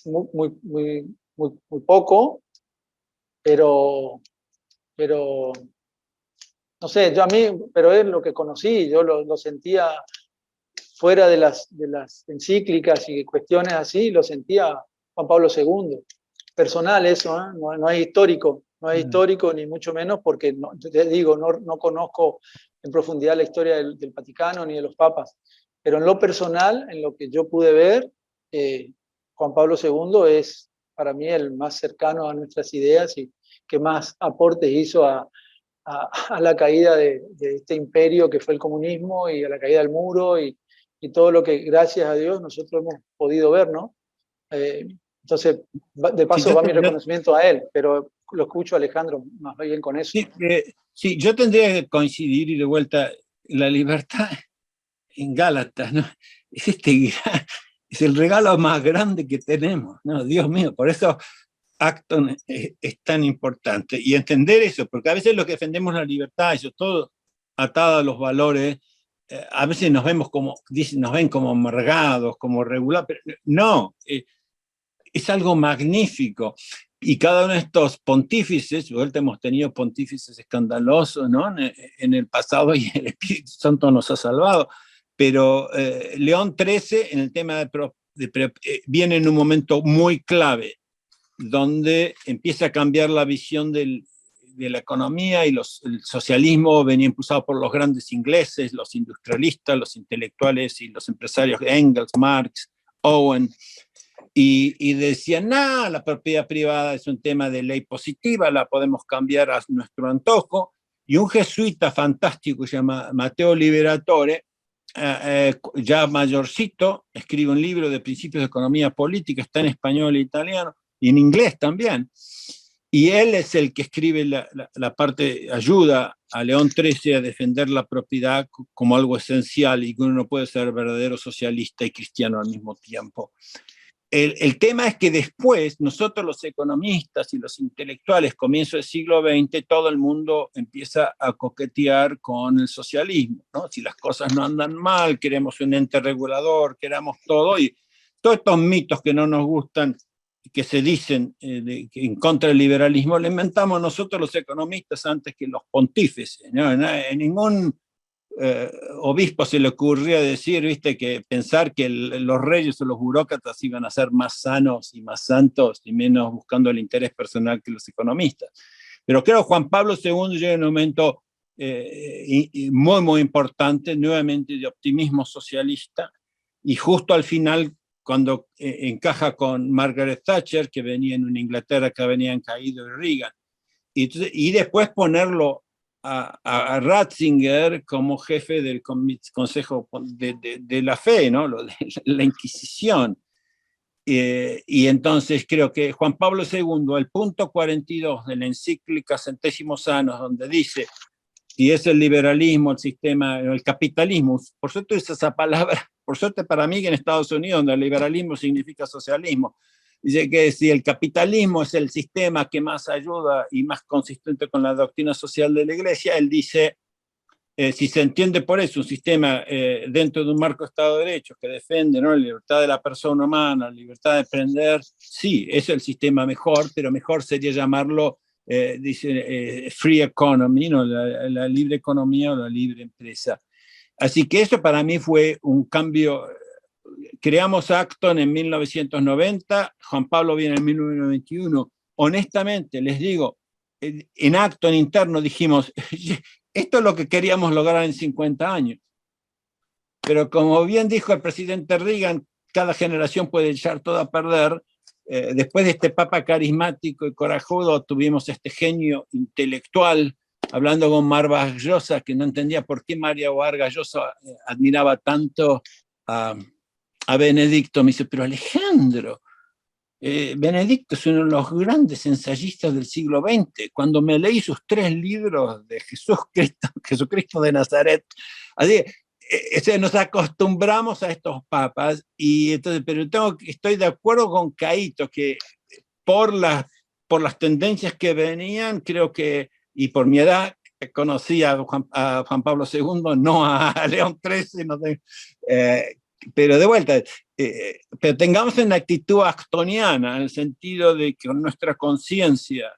muy poco, pero no sé, pero es lo que conocí, yo lo sentía fuera de las encíclicas y cuestiones así, lo sentía Juan Pablo II. Personal eso, ¿eh? No es histórico, no es histórico ni mucho menos porque, te digo, no conozco en profundidad la historia del Vaticano ni de los papas, pero en lo personal, en lo que yo pude ver, Juan Pablo II es para mí el más cercano a nuestras ideas y que más aportes hizo a la caída de este imperio que fue el comunismo y a la caída del muro y todo lo que gracias a Dios nosotros hemos podido ver, ¿no? Entonces, de paso Sí, va mi reconocimiento a él, pero lo escucho a Alejandro más bien con eso. Sí, yo tendría que coincidir y de vuelta, la libertad en Gálatas, ¿no? Es, es el regalo más grande que tenemos, ¿no? Dios mío, por eso Acton es tan importante. Y entender eso, porque a veces lo que defendemos la libertad, eso todo atado a los valores, a veces nos vemos como, nos ven como amargados, como regular, pero no, es algo magnífico. Y cada uno de estos pontífices, de vuelta hemos tenido pontífices escandalosos, ¿no? En el pasado, y el Espíritu Santo nos ha salvado, pero León XIII en el tema viene en un momento muy clave, donde empieza a cambiar la visión de la economía y el socialismo venía impulsado por los grandes ingleses, los industrialistas, los intelectuales y los empresarios, Engels, Marx, Owen, y decían, no, la propiedad privada es un tema de ley positiva, la podemos cambiar a nuestro antojo, y un jesuita fantástico se llama Matteo Liberatore, ya mayorcito, escribe un libro de principios de economía política, está en español e italiano, y en inglés también, y él es el que escribe la parte, ayuda a León XIII a defender la propiedad como algo esencial y que uno no puede ser verdadero socialista y cristiano al mismo tiempo. El tema es que después nosotros los economistas y los intelectuales, comienzo del siglo XX, todo el mundo empieza a coquetear con el socialismo, ¿no? Si las cosas no andan mal, queremos un ente regulador, queremos todo, y todos estos mitos que no nos gustan, que se dicen en contra del liberalismo, lo inventamos nosotros los economistas antes que los pontífices, ¿no? En ningún obispo se le ocurría decir, viste, que pensar que los reyes o los burócratas iban a ser más sanos y más santos y menos buscando el interés personal que los economistas. Pero creo que Juan Pablo II llega en un momento muy importante, nuevamente de optimismo socialista, y justo al final, cuando encaja con Margaret Thatcher, que venía en una Inglaterra que venían caído, y Reagan, y después ponerlo a Ratzinger como jefe del Consejo de la Fe, ¿no? De la Inquisición. Y entonces creo que Juan Pablo II, el punto 42 de la encíclica Centésimos Annus, donde dice, si es el liberalismo, el sistema, el capitalismo, por suerte usa esa palabra, por suerte para mí que en Estados Unidos, donde el liberalismo significa socialismo, dice que si el capitalismo es el sistema que más ayuda y más consistente con la doctrina social de la Iglesia, él dice, si se entiende por eso un sistema dentro de un marco de Estado de Derecho que defiende, ¿no?, la libertad de la persona humana, la libertad de emprender, sí, es el sistema mejor, pero mejor sería llamarlo, dice, free economy, ¿no?, la libre economía o la libre empresa. Así que eso para mí fue un cambio. Creamos Acton en 1990, Juan Pablo viene en 1991. Honestamente, les digo, en Acton interno dijimos, esto es lo que queríamos lograr en 50 años. Pero como bien dijo el presidente Reagan, cada generación puede echar todo a perder. Después de este papa carismático y corajudo, tuvimos este genio intelectual, hablando con Mar Vargas Llosa, que no entendía por qué María Vargas Llosa admiraba tanto a Benedicto. Me dice, pero Alejandro, Benedicto es uno de los grandes ensayistas del siglo XX. Cuando me leí sus 3 libros de Jesucristo de Nazaret, así, nos acostumbramos a estos papas, y entonces, pero estoy de acuerdo con Caíto, que por las tendencias que venían, creo que, y por mi edad, conocí a Juan Pablo II, no a León XIII, no sé, pero de vuelta, pero tengamos una actitud actoniana, en el sentido de que con nuestra conciencia,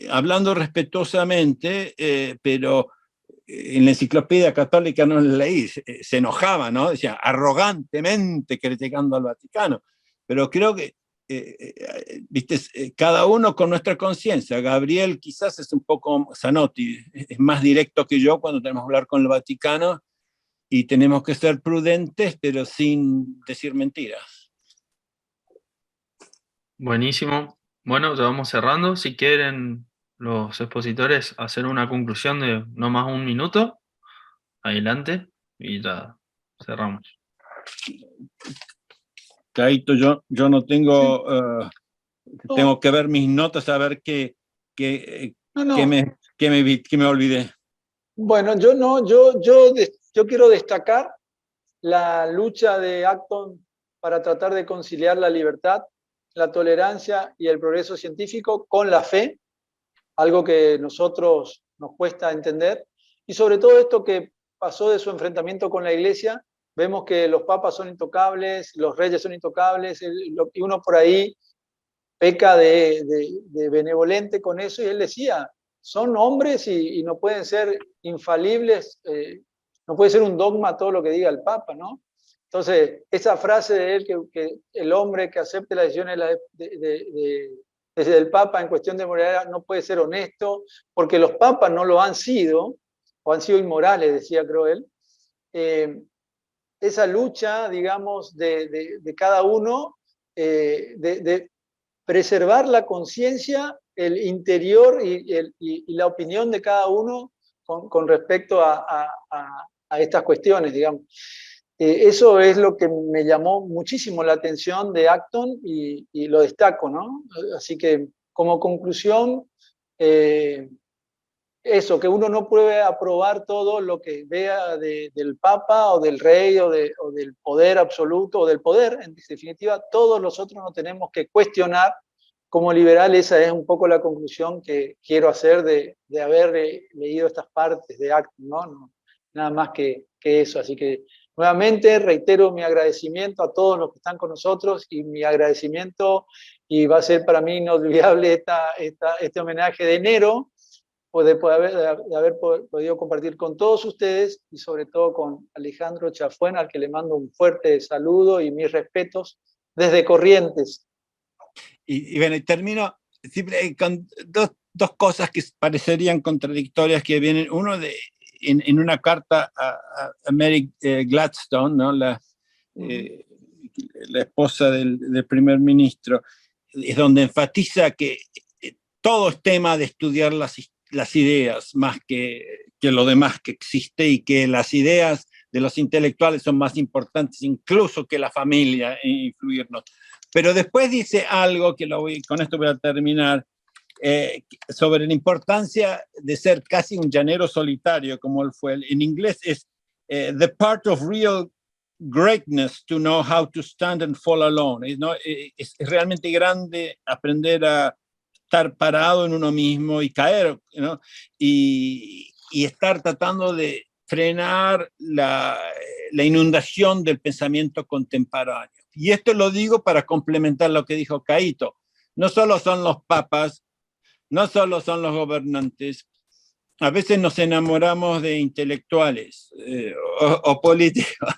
hablando respetuosamente, pero en la Enciclopedia Católica no la leí, se enojaba, ¿no? Decía, arrogantemente criticando al Vaticano. Pero creo que, viste, cada uno con nuestra conciencia. Gabriel quizás es un poco, Zanotti, es más directo que yo cuando tenemos que hablar con el Vaticano, y tenemos que ser prudentes, pero sin decir mentiras. Buenísimo. Bueno, ya vamos cerrando. Si quieren los expositores hacer una conclusión de no más 1 minuto, adelante, y ya cerramos. Caíto, yo no tengo, tengo que ver mis notas a ver qué me olvidé. Bueno, yo quiero destacar la lucha de Acton para tratar de conciliar la libertad, la tolerancia y el progreso científico con la fe, algo que nosotros nos cuesta entender, y sobre todo esto que pasó de su enfrentamiento con la Iglesia. Vemos que los papas son intocables, los reyes son intocables, y uno por ahí peca de benevolente con eso, y él decía, son hombres y no pueden ser infalibles, no puede ser un dogma todo lo que diga el Papa, ¿no? Entonces, esa frase de él, que el hombre que acepte las decisiones desde el Papa en cuestión de moralidad no puede ser honesto, porque los papas no lo han sido, o han sido inmorales, decía, creo él. Esa lucha, digamos, de cada uno, de preservar la conciencia, el interior y la opinión de cada uno con respecto a estas cuestiones, digamos. Eso es lo que me llamó muchísimo la atención de Acton, y lo destaco, ¿no? Así que, como conclusión, eso, que uno no puede aprobar todo lo que vea del Papa o del Rey o del poder absoluto o del poder. En definitiva, todos nosotros nos tenemos que cuestionar. Como liberal, esa es un poco la conclusión que quiero hacer de haber leído estas partes de Acton, ¿no? Nada más que eso. Así que nuevamente reitero mi agradecimiento a todos los que están con nosotros, y mi agradecimiento, y va a ser para mí inolvidable este homenaje de enero, de haber podido compartir con todos ustedes, y sobre todo con Alejandro Chafuen, al que le mando un fuerte saludo y mis respetos desde Corrientes. Y bueno, termino con dos cosas que parecerían contradictorias que vienen. Uno, en una carta a Mary Gladstone, ¿no? La esposa del primer ministro, es donde enfatiza que todo es tema de estudiar la las ideas más que lo demás que existe, y que las ideas de los intelectuales son más importantes incluso que la familia en influirnos. Pero después dice algo que con esto voy a terminar, sobre la importancia de ser casi un llanero solitario, como él fue. En inglés es the part of real greatness to know how to stand and fall alone. ¿No? Es realmente grande aprender a estar parado en uno mismo y caer, ¿no? y estar tratando de frenar la inundación del pensamiento contemporáneo. Y esto lo digo para complementar lo que dijo Caíto. No solo son los papas, no solo son los gobernantes. A veces nos enamoramos de intelectuales o políticos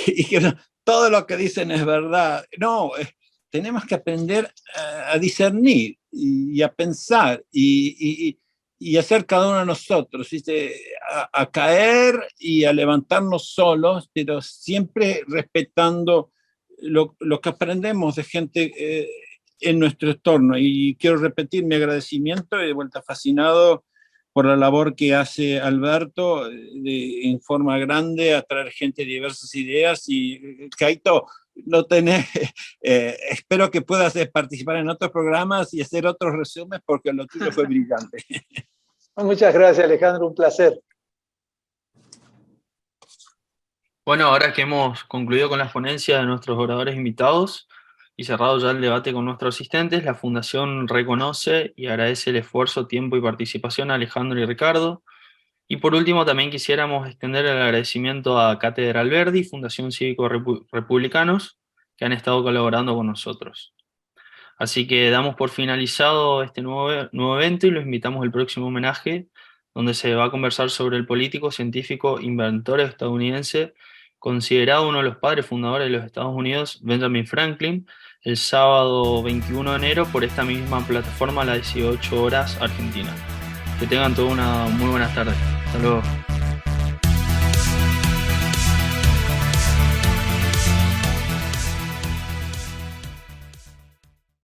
y que todo lo que dicen es verdad. No, tenemos que aprender a discernir y a pensar y hacer cada uno de nosotros, ¿sí? A caer y a levantarnos solos, pero siempre respetando lo que aprendemos de gente en nuestro entorno. Y quiero repetir mi agradecimiento y de vuelta fascinado por la labor que hace Alberto en forma grande, a traer gente de diversas ideas. Y Caíto, no tenés, espero que puedas participar en otros programas y hacer otros resúmenes, porque lo tuyo fue brillante. Muchas gracias, Alejandro, un placer. Bueno, ahora que hemos concluido con la ponencia de nuestros oradores invitados y cerrado ya el debate con nuestros asistentes, la Fundación reconoce y agradece el esfuerzo, tiempo y participación a Alejandro y Ricardo. Y por último, también quisiéramos extender el agradecimiento a Cátedra Alberdi y Fundación Cívico Republicanos, que han estado colaborando con nosotros. Así que damos por finalizado este nuevo evento y los invitamos al próximo homenaje, donde se va a conversar sobre el político, científico, inventor estadounidense, considerado uno de los padres fundadores de los Estados Unidos, Benjamin Franklin, el sábado 21 de enero por esta misma plataforma a las 18 horas Argentina. Que tengan toda una muy buenas tardes. Hasta luego.